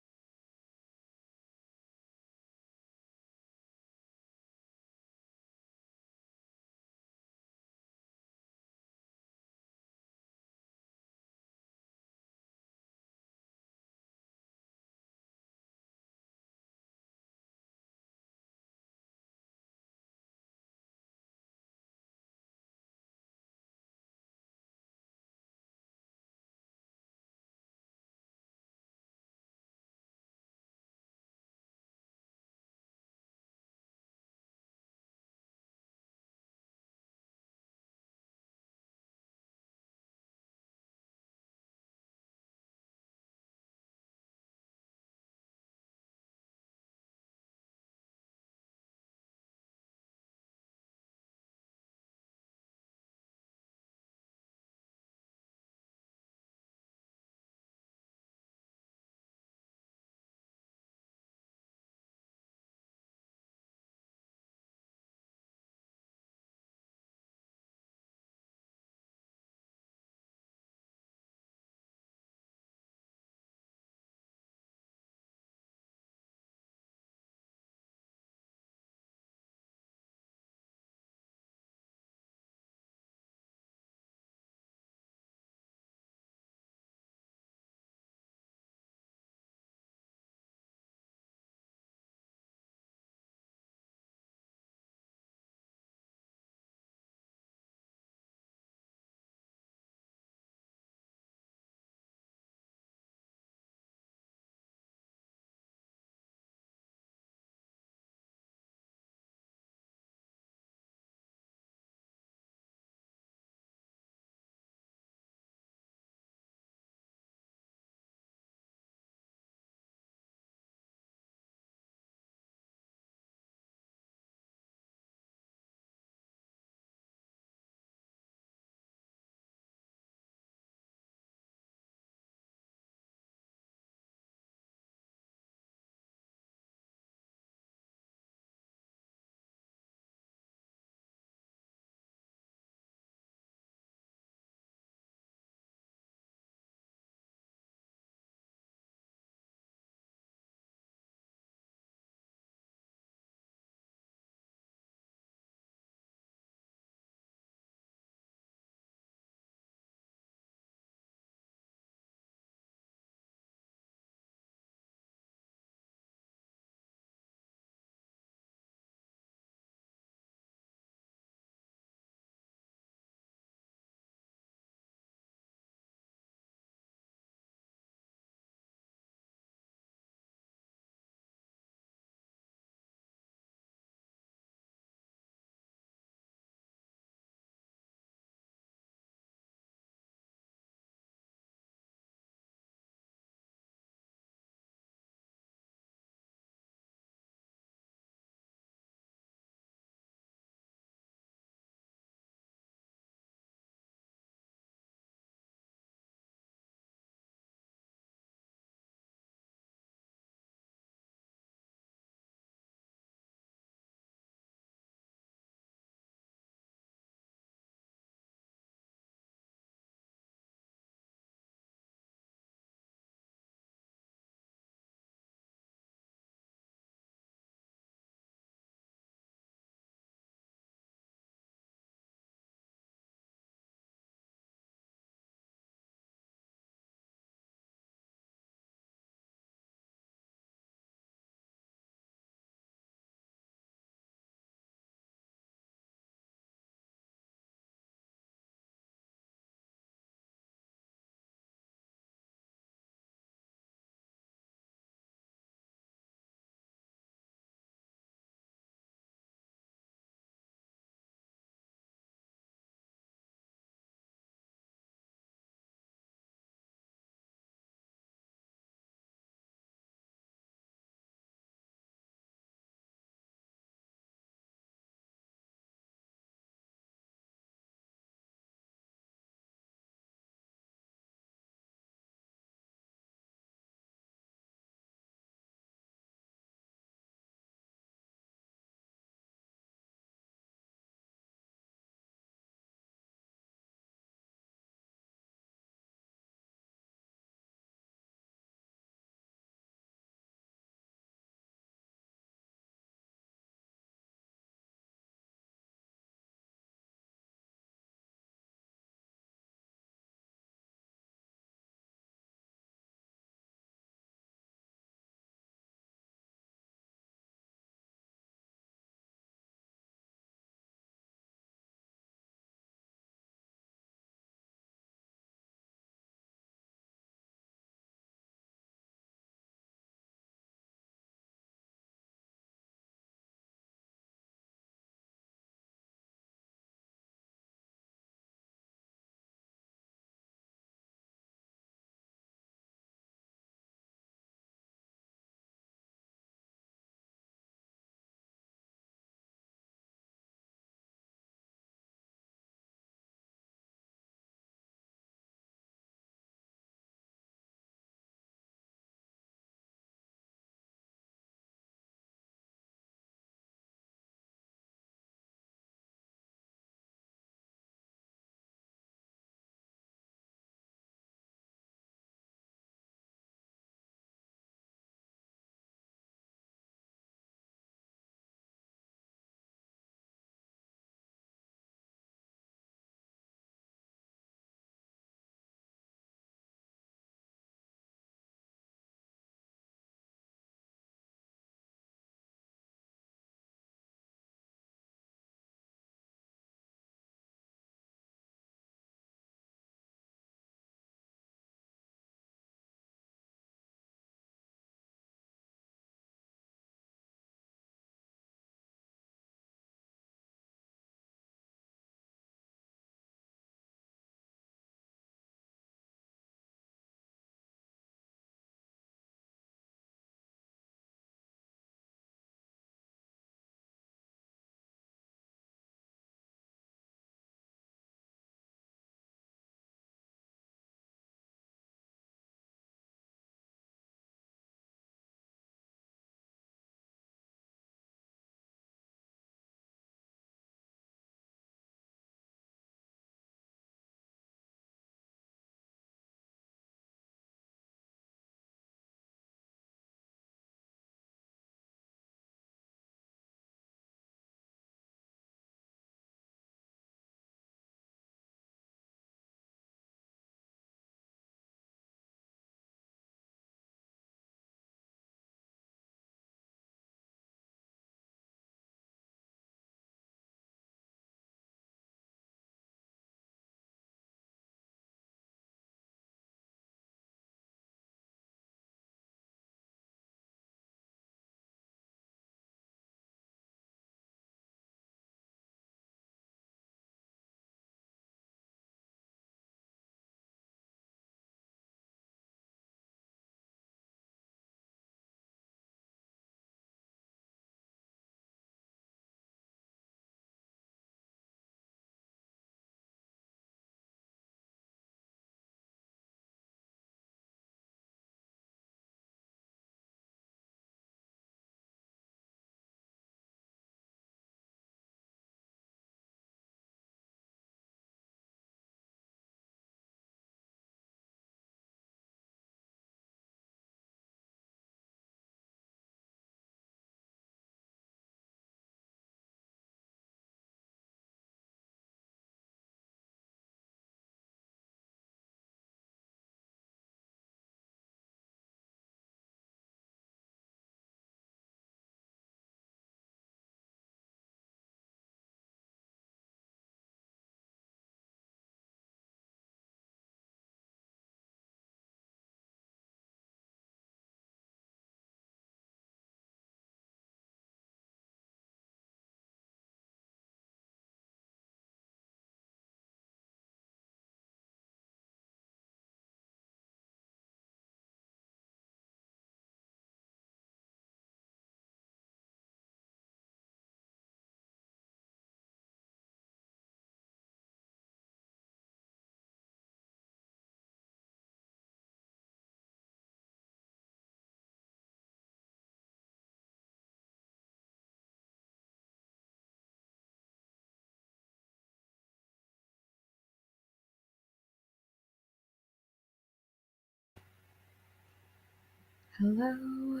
Hello.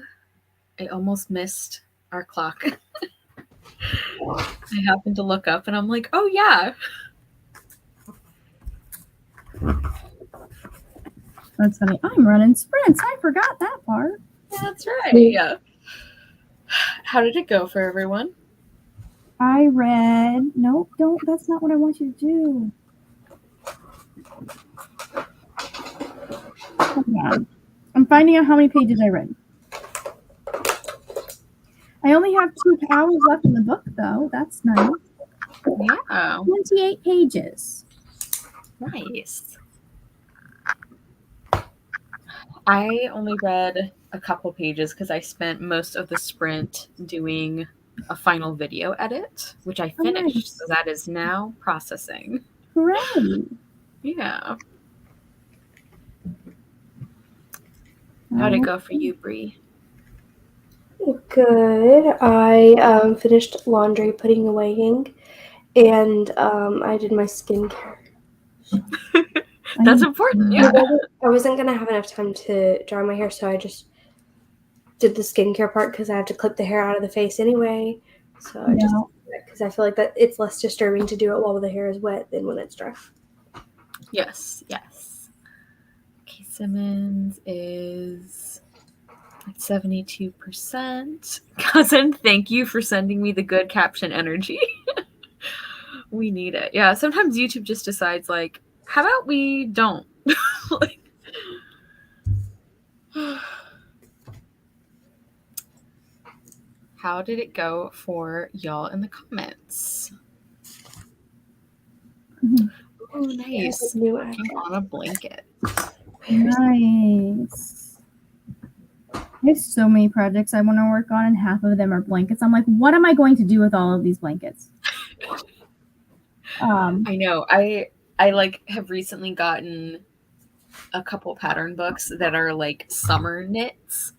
I almost missed our clock. I happened to look up and I'm like, oh yeah. That's funny. I'm running sprints. I forgot that part. That's right. Yeah. How did it go for everyone? I read. Nope, don't. That's not what I want you to do. Hold on. I'm finding out how many pages I read. I only have 2 hours left in the book, though. That's nice. Yeah. 28 pages. Nice. I only read a couple pages because I spent most of the sprint doing a final video edit, which I finished. Nice. So that is now processing. Hooray. Yeah. How'd it go for you, Bree? Good. I finished laundry putting awaying, and I did my skincare. That's important. Yeah. I wasn't gonna have enough time to dry my hair, so I just did the skincare part because I have to clip the hair out of the face anyway. So I just because I feel like that it's less disturbing to do it while the hair is wet than when it's dry. Yes. Yes. Okay, Simmons is at 72%. Cousin, thank you for sending me the good caption energy. We need it. Yeah, sometimes YouTube just decides, like, how about we don't? Like, how did it go for y'all in the comments? Oh, nice. Working on a blanket. Nice. I have so many projects I want to work on, and half of them are blankets. I'm like, what am I going to do with all of these blankets? I know. I like have recently gotten a couple pattern books that are like summer knits.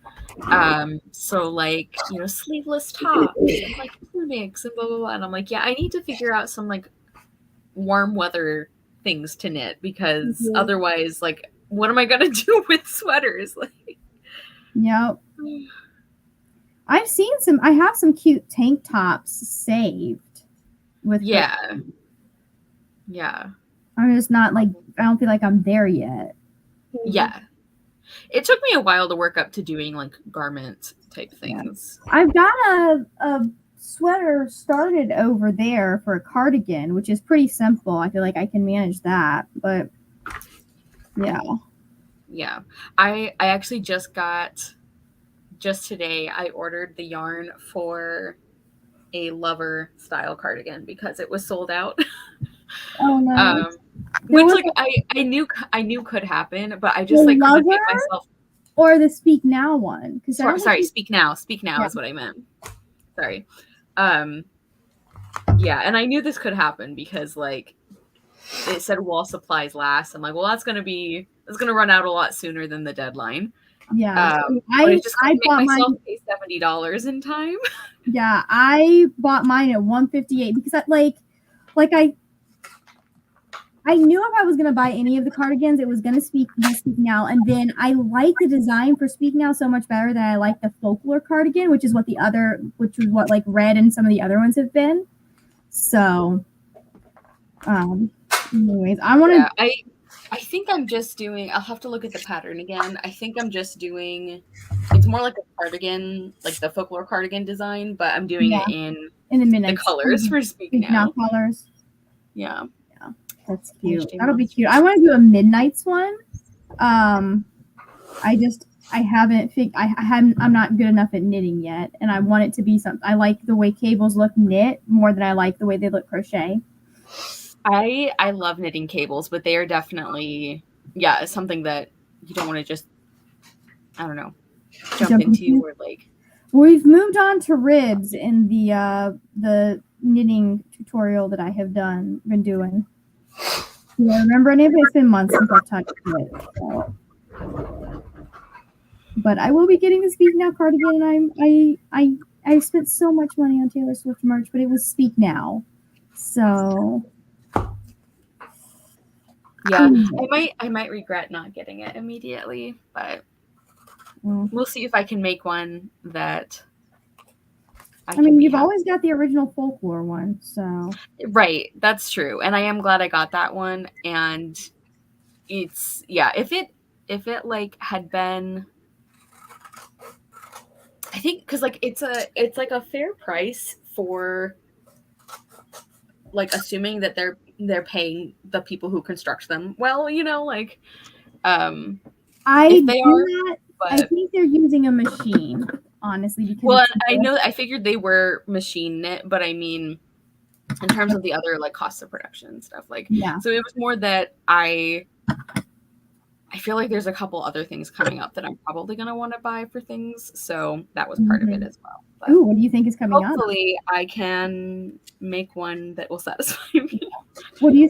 So like, you know, sleeveless tops and like tunics and blah blah blah. And I'm like, yeah, I need to figure out some like warm weather things to knit because otherwise, like, what am I gonna do with sweaters? Like, yep. I've seen some. I have some cute tank tops saved. With yeah. I'm just not like. I don't feel like I'm there yet. Yeah. It took me a while to work up to doing like garment type things. Yeah. I've got a sweater started over there for a cardigan, which is pretty simple. I feel like I can manage that, but yeah. I actually just today I ordered the yarn for a lover style cardigan because it was sold out. Oh no. Which like I knew could happen, but I just like couldn't get myself. Or the Speak Now one. Sorry, Speak Now. Speak Now is what I meant. Sorry. Yeah, and I knew this could happen because like it said wall supplies last. I'm like, well, that's gonna run out a lot sooner than the deadline. Yeah, I bought myself pay $70 in time. Yeah, I bought mine at $158 because I knew if I was gonna buy any of the cardigans, it was gonna be Speak Now, and then I like the design for Speak Now so much better than I like the folklore cardigan, which is what like Red and some of the other ones have been. So, anyways, I want to. Yeah, I think I'm just doing. I'll have to look at the pattern again. I think I'm just doing. It's more like a cardigan, like the folklore cardigan design, but I'm doing it in the midnight colors for Speak Now. Colors. Yeah. That's cute. That'll be cute. I want to do a Midnights one. I'm not good enough at knitting yet, and I want it to be something. I like the way cables look knit more than I like the way they look crochet. I love knitting cables, but they are definitely something that you don't want to just jump into or like. We've moved on to ribs in the knitting tutorial that I have been doing. Do I remember any of it? It's been months since I've touched it. So. But I will be getting the Speak Now cardigan, and I spent so much money on Taylor Swift merch, but it was Speak Now. So yeah, I might regret not getting it immediately, but we'll see if I can make one that I mean, you've always got the original folklore one, so. Right, that's true. And I am glad I got that one. And it's, yeah, if it like had been, I think, because like it's like a fair price for like assuming that they're paying the people who construct them well, you know, like I think they're using a machine, honestly, because well, I know, I figured they were machine knit, but I mean in terms of the other like costs of production and stuff, like, yeah. So it was more that I feel like there's a couple other things coming up that I'm probably going to want to buy for things, so that was part of it as well. But ooh, what do you think is coming up? Hopefully I can make one that will satisfy me. What do you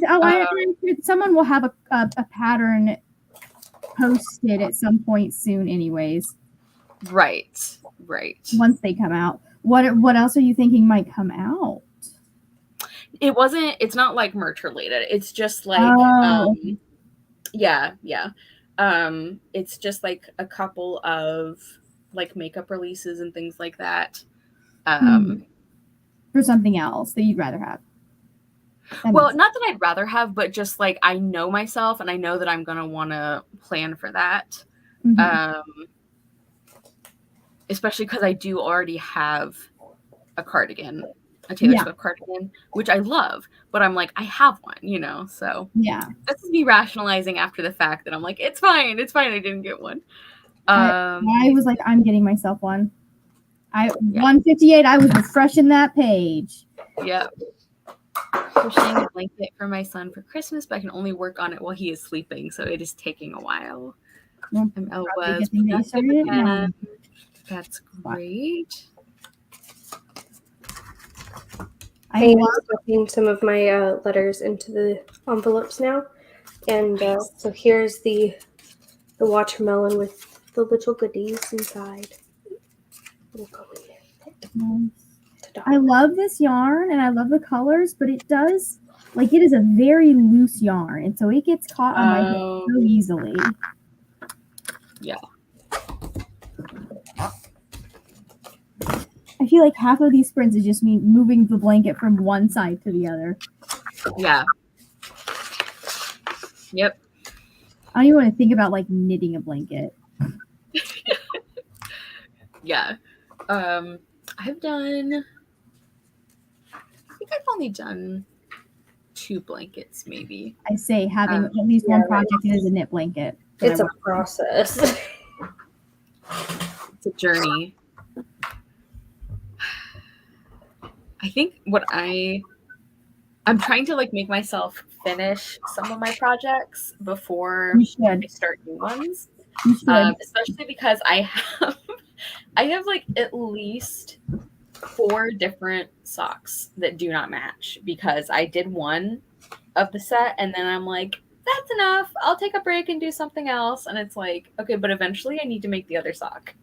someone will have a pattern posted at some point soon anyways. Right. Once they come out. What else are you thinking might come out? It's not like merch related. It's just like yeah. It's just like a couple of like makeup releases and things like that. For something else that you'd rather have. Well, not that I'd rather have, but just like I know myself and I know that I'm going to want to plan for that. Especially because I do already have a cardigan, a Taylor Swift cardigan, which I love, but I'm like, I have one, you know? So yeah, this is me rationalizing after the fact that I'm like, it's fine, I didn't get one. I was like, I'm getting myself one. 158, I was refreshing that page. Yep. Crocheting a blanket for my son for Christmas, but I can only work on it while he is sleeping, so it is taking a while. That's great. I am stuffing some of my letters into the envelopes now, and so here's the watermelon with the little goodies inside. We'll go in there. Nice. I love this yarn and I love the colors, but it does, like, it is a very loose yarn, and so it gets caught on my head so easily. Yeah. I feel like half of these sprints is just me moving the blanket from one side to the other. Yeah. Yep. I don't even want to think about like knitting a blanket. Yeah. I've only done 2 blankets, maybe. I say having at least one project is a knit blanket. It's a process. It's a journey. I think what I'm trying to like make myself finish some of my projects before I start new ones. Especially because I have like at least 4 different socks that do not match because I did one of the set and then I'm like, that's enough. I'll take a break and do something else. And it's like, okay, but eventually I need to make the other sock.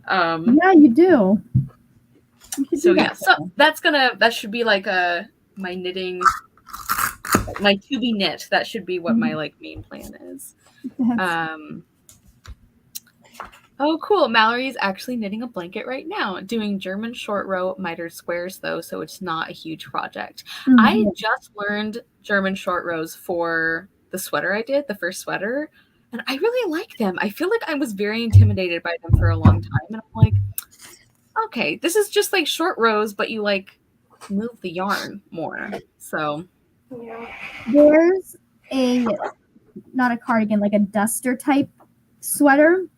Yeah, you do. So yeah, so that should be like my knitting, my to be knit. That should be what my like main plan is. Oh, cool. Mallory's actually knitting a blanket right now, doing German short row mitered squares though, so it's not a huge project. I just learned German short rows for the sweater I did, the first sweater, and I really like them. I feel like I was very intimidated by them for a long time, and I'm like, okay, this is just like short rows, but you like move the yarn more. So yeah. There's not a cardigan, like a duster type sweater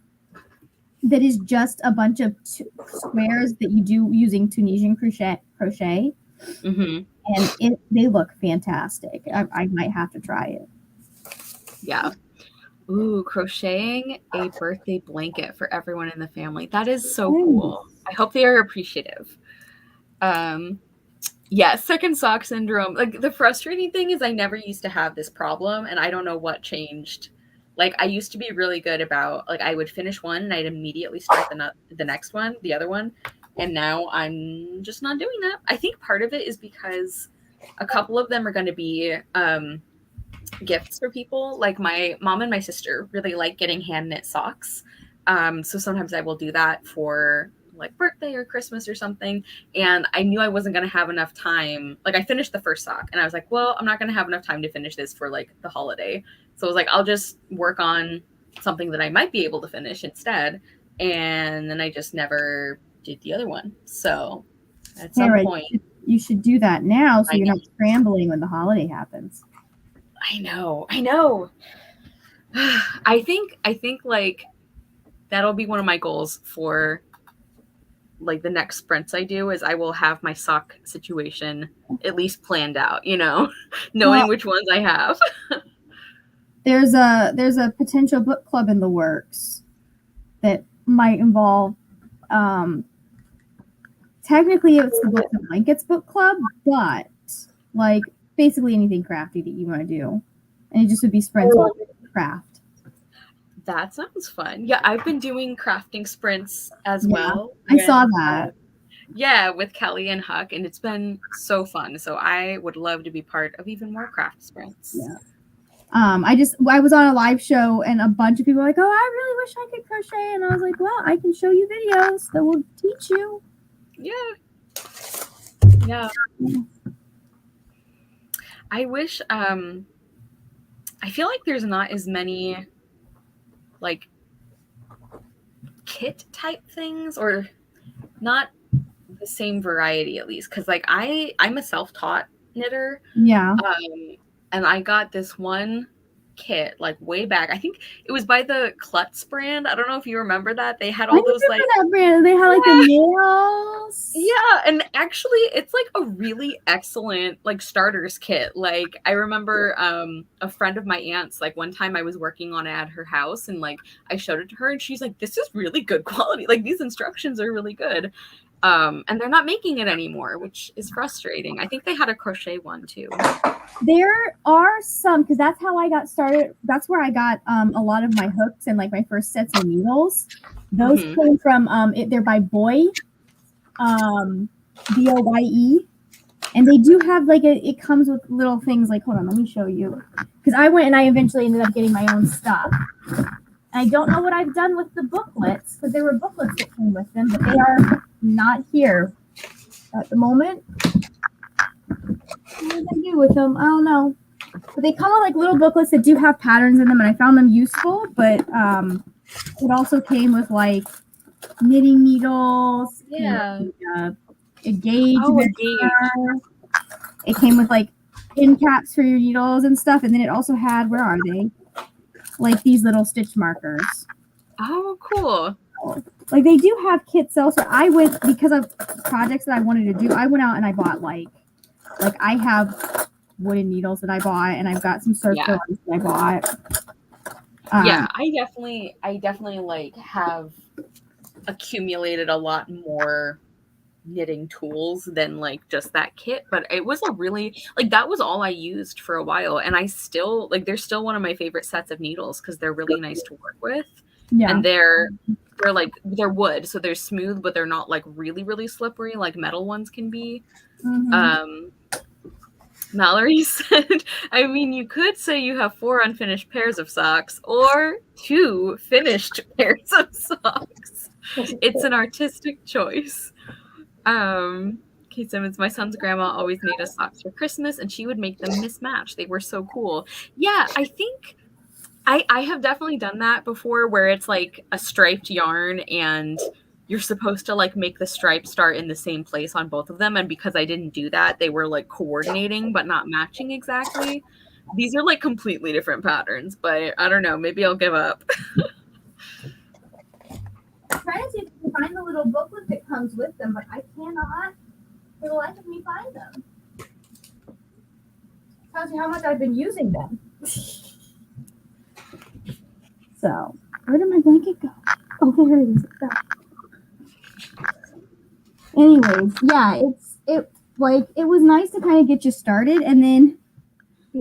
that is just a bunch of squares that you do using Tunisian crochet. And they look fantastic. I might have to try it. Yeah. Ooh, crocheting a birthday blanket for everyone in the family. That is so cool. I hope they are appreciative. Yeah, second sock syndrome. Like the frustrating thing is I never used to have this problem and I don't know what changed. Like I used to be really good about like I would finish one and I'd immediately start the next one, the other one, and now I'm just not doing that. I think part of it is because a couple of them are going to be gifts for people. Like my mom and my sister really like getting hand knit socks. So sometimes I will do that for like birthday or Christmas or something. And I knew I wasn't going to have enough time. Like I finished the first sock and I was like, well, I'm not going to have enough time to finish this for like the holiday. So I was like, I'll just work on something that I might be able to finish instead. And then I just never did the other one. So at some point, you should do that now so you're not scrambling when the holiday happens. I know. I think like that'll be one of my goals for like the next sprints I do is I will have my sock situation at least planned out, knowing which ones I have. There's a potential book club in the works that might involve technically it's the Books and Blankets book club, but like basically anything crafty that you want to do. And it just would be sprints on craft. That sounds fun. Yeah, I've been doing crafting sprints as well. I saw that. Yeah, with Kelly and Huck, and it's been so fun. So I would love to be part of even more craft sprints. Yeah. I was on a live show and a bunch of people were like, oh, I really wish I could crochet. And I was like, well, I can show you videos that will teach you. Yeah. I wish, I feel like there's not as many like kit type things or not the same variety at least. Cause like I'm a self-taught knitter. Yeah. And I got this one kit like way back. I think it was by the Klutz brand. I don't know if you remember that. They had all those like that brand. They had like the nails. Yeah, and actually it's like a really excellent like starters kit. Like I remember a friend of my aunt's, like one time I was working on it at her house and like I showed it to her and she's like, this is really good quality. Like these instructions are really good. And they're not making it anymore, which is frustrating. I think they had a crochet one too. There are some, because that's how I got started. That's where I got a lot of my hooks and like my first sets of needles. Those came from they're by Boy, BOYE, and they do have like it comes with little things like, hold on, let me show you, because I went and I eventually ended up getting my own stuff. I don't know what I've done with the booklets because there were booklets that came with them, but they are not here at the moment. What did I do with them? I don't know. But they come with like little booklets that do have patterns in them, and I found them useful. But it also came with like knitting needles. Yeah. A gauge. It came with like pin caps for your needles and stuff, and then it also had, where are they? Like these little stitch markers. Oh, cool. Like they do have kits also. I went, because of projects that I wanted to do, I went out and I bought like I have wooden needles that I bought, and I've got some circular ones that I bought. I definitely like have accumulated a lot more knitting tools than like just that kit, but it was a really like that was all I used for a while, and I still like they're still one of my favorite sets of needles because they're really nice to work with. And they're wood, so they're smooth, but they're not like really really slippery like metal ones can be. Mallory said, I mean, you could say you have 4 unfinished pairs of socks or 2 finished pairs of socks. It's an artistic choice. Kate Simmons, my son's grandma always made us socks for Christmas, and she would make them mismatch. They were so cool. Yeah, I think I have definitely done that before, where it's like a striped yarn and you're supposed to like make the stripe start in the same place on both of them. And because I didn't do that, they were like coordinating but not matching exactly. These are like completely different patterns, but I don't know, maybe I'll give up. I'm trying to see if I can find the little booklet that comes with them, but I cannot for the life of me find them. Tells you how much I've been using them. So, where did my blanket go? Oh, there it is. Anyways, yeah, it was nice to kind of get you started, and then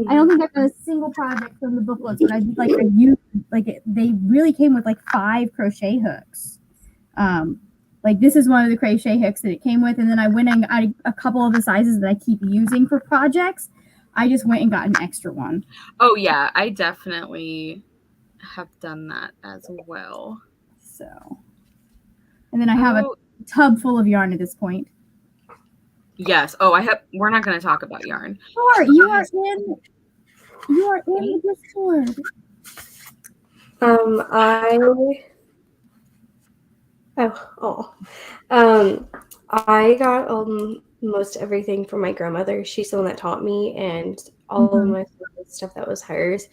I don't think I've done a single project from the booklets, but I did they really came with like 5 crochet hooks. Like this is one of the crochet hooks that it came with, and then I went and got a couple of the sizes that I keep using for projects. I just went and got an extra one. Oh yeah, I definitely have done that as well. So, and then I have a tub full of yarn at this point. Yes. We're not going to talk about yarn. Sure, you are in the Discord. I got most everything from my grandmother. She's the one that taught me, and all of my stuff that was hers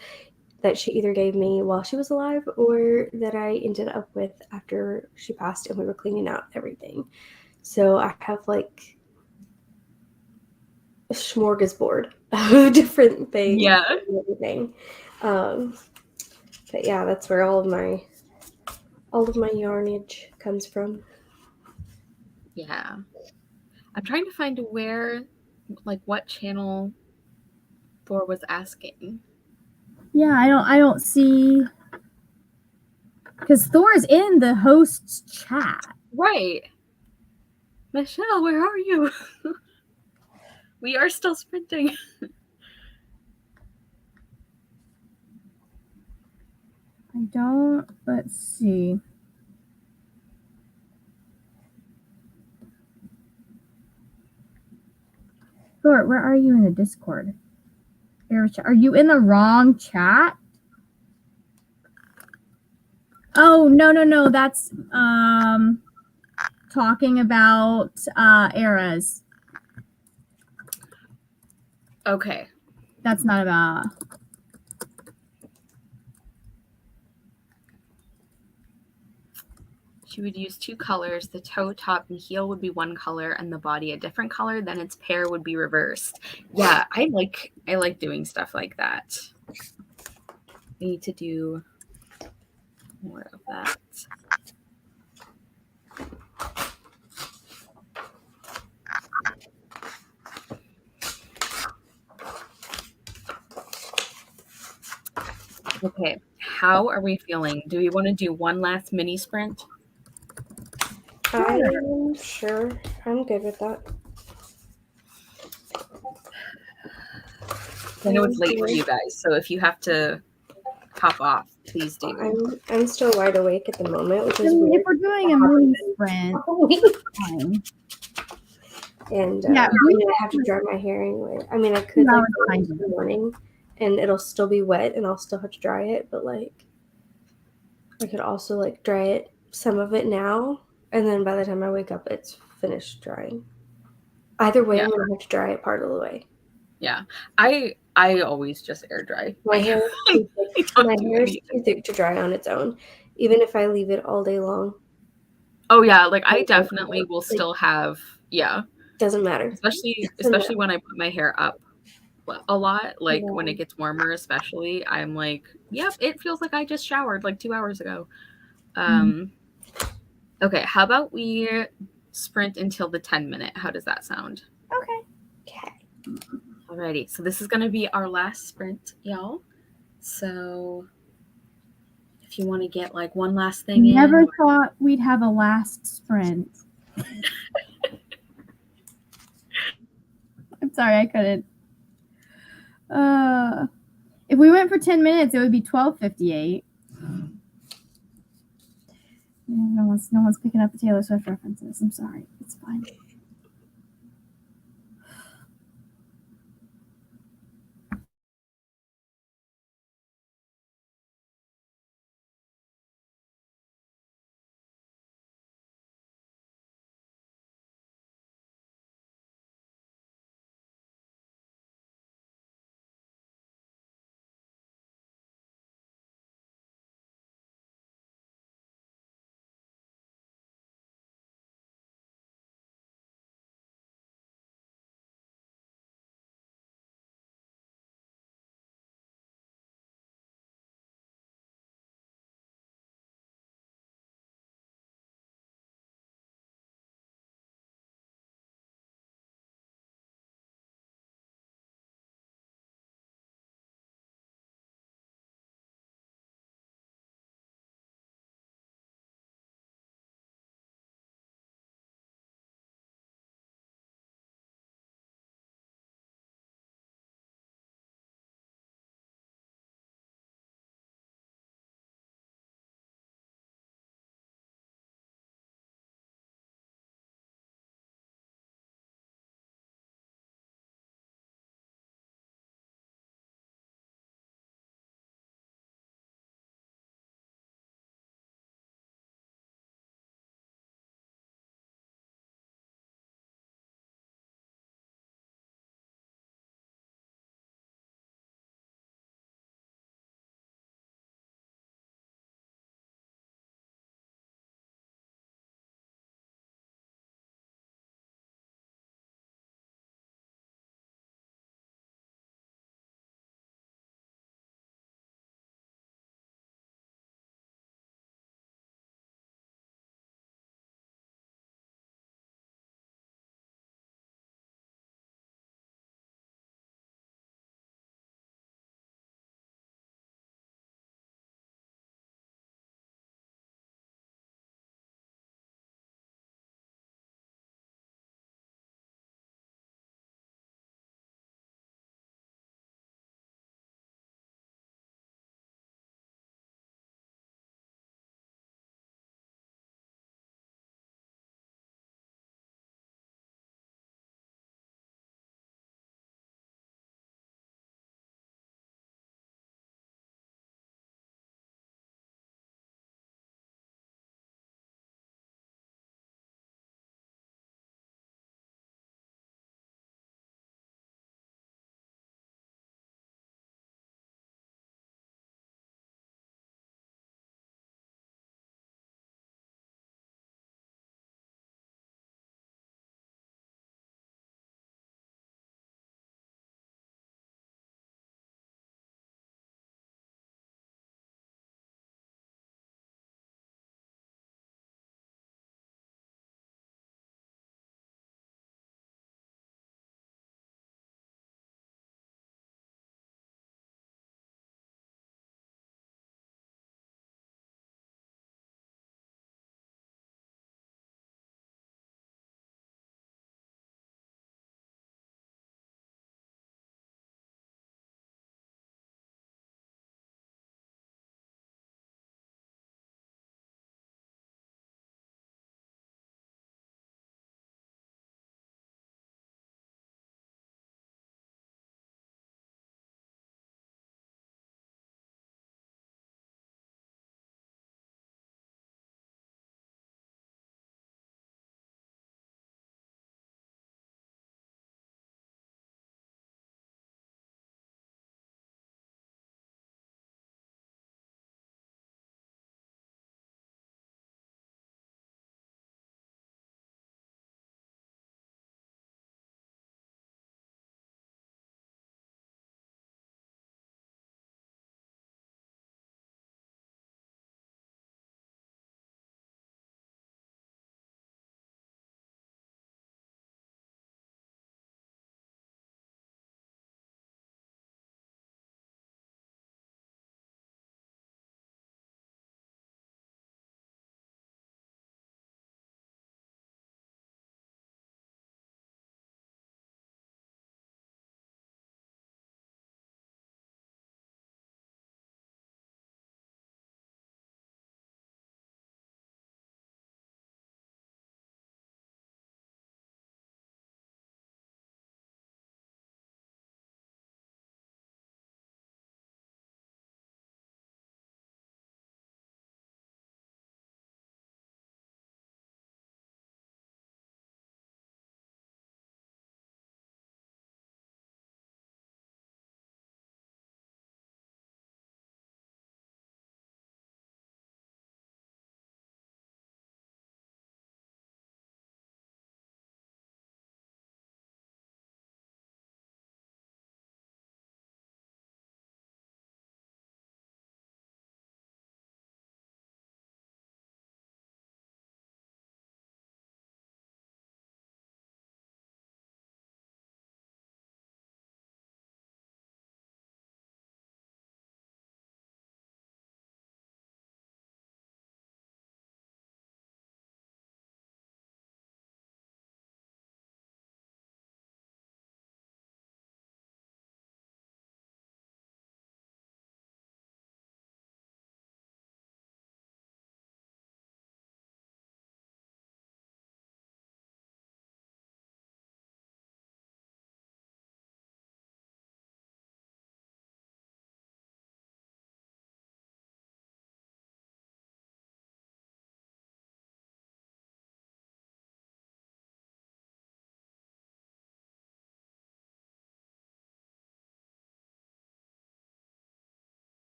that she either gave me while she was alive or that I ended up with after she passed and we were cleaning out everything. So I have like a smorgasbord of different things. Yeah. And everything. But yeah, that's where all of my yarnage comes from. Yeah. I'm trying to find where, like, what channel Thor was asking. Yeah, I don't see, because Thor is in the host's chat. Right. Michelle, where are you? We are still sprinting. Let's see. Thor, where are you in the Discord? Are you in the wrong chat? Oh, no. That's talking about eras. Okay. That's not about. She would use 2 colors. The toe, top, and heel would be one color, and the body a different color. Then its pair would be reversed. Yeah, I like doing stuff like that. We need to do more of that. Okay, how are we feeling? Do we want to do one last mini sprint? I'm sure. I'm good with that. I know it's late for you guys, so if you have to hop off, please do. I'm still wide awake at the moment, which is weird. If we're doing a mini sprint, fine. And I have to dry my hair anyway. I mean, I could like go in the morning, and it'll still be wet, and I'll still have to dry it. But like, I could also like dry it, some of it now, and then by the time I wake up, it's finished drying. Either way, I'm gonna have to dry it part of the way. Yeah, I always just air dry. My hair is too thick to dry on its own, even if I leave it all day long. Oh yeah, like I definitely will still have Doesn't matter. Especially when I put my hair up a lot, like when it gets warmer especially, I'm like, yep, it feels like I just showered like 2 hours ago. Okay, how about we sprint until the 10-minute? How does that sound? Okay. Alrighty, so this is going to be our last sprint, y'all. So if you want to get like one last thing Never thought we'd have a last sprint. I'm sorry, I couldn't. If we went for 10 minutes, it would be 12:58. No one's picking up the Taylor Swift references. I'm sorry. It's fine.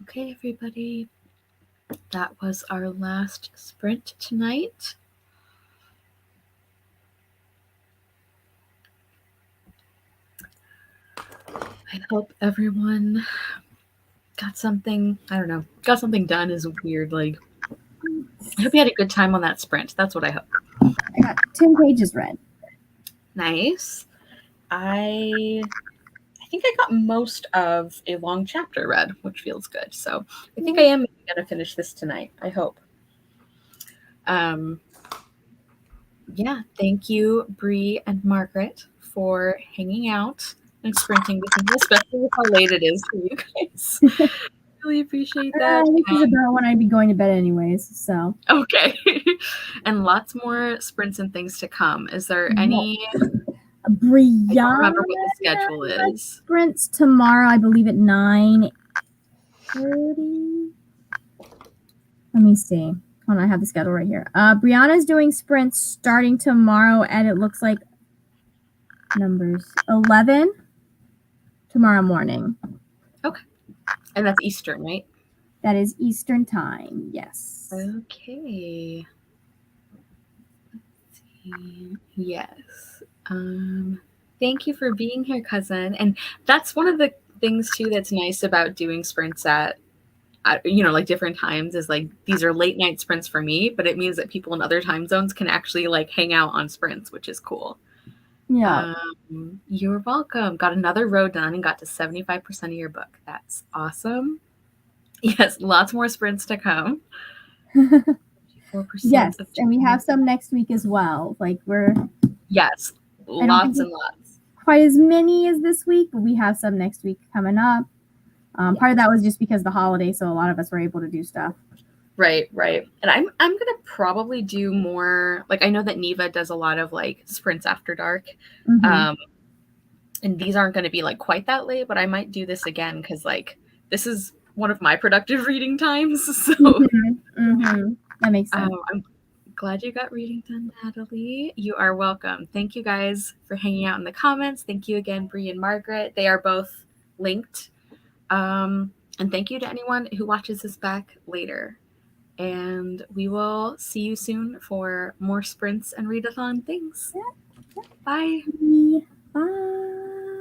Okay, everybody. That was our last sprint tonight. I hope everyone got something, I don't know, got something done is weird. Like, I hope you had a good time on that sprint. That's what I hope. I got 10 pages read. Nice. I think I got most of a long chapter read, which feels good. So I think I am going to finish this tonight. I hope. Yeah, thank you, Bree and Margaret, for hanging out and sprinting with me, especially with how late it is for you guys. Really appreciate that. This is about when I'd be going to bed anyways, so. Okay. And lots more sprints and things to come. Is there any... Brianna, I don't remember what the schedule is. Sprints tomorrow, I believe at 9:30. Let me see. Hold on, I have the schedule right here. Brianna's doing sprints starting tomorrow, and it looks like numbers 11 tomorrow morning. Okay. And that's Eastern, right? That is Eastern time, yes. Okay. Let's see. Yes. Thank you for being here, cousin. And that's one of the things too that's nice about doing sprints at like different times is like these are late night sprints for me, but it means that people in other time zones can actually like hang out on sprints, which is cool. Yeah. You're welcome. Got another row done and got to 75% of your book. That's awesome. Yes, lots more sprints to come. 4% yes, and we have some next week as well. Like yes, lots and lots. Quite as many as this week, but we have some next week coming up. Part of that was just because of the holiday, so a lot of us were able to do stuff. Right. And I'm gonna probably do more. Like I know that Neva does a lot of like sprints after dark, and these aren't going to be like quite that late. But I might do this again because like this is one of my productive reading times. So that makes sense. I'm glad you got reading done, Natalie. You are welcome. Thank you guys for hanging out in the comments. Thank you again, Bree and Margaret. They are both linked. And thank you to anyone who watches this back later. And we will see you soon for more sprints and readathon things. Yeah. Bye. Bye.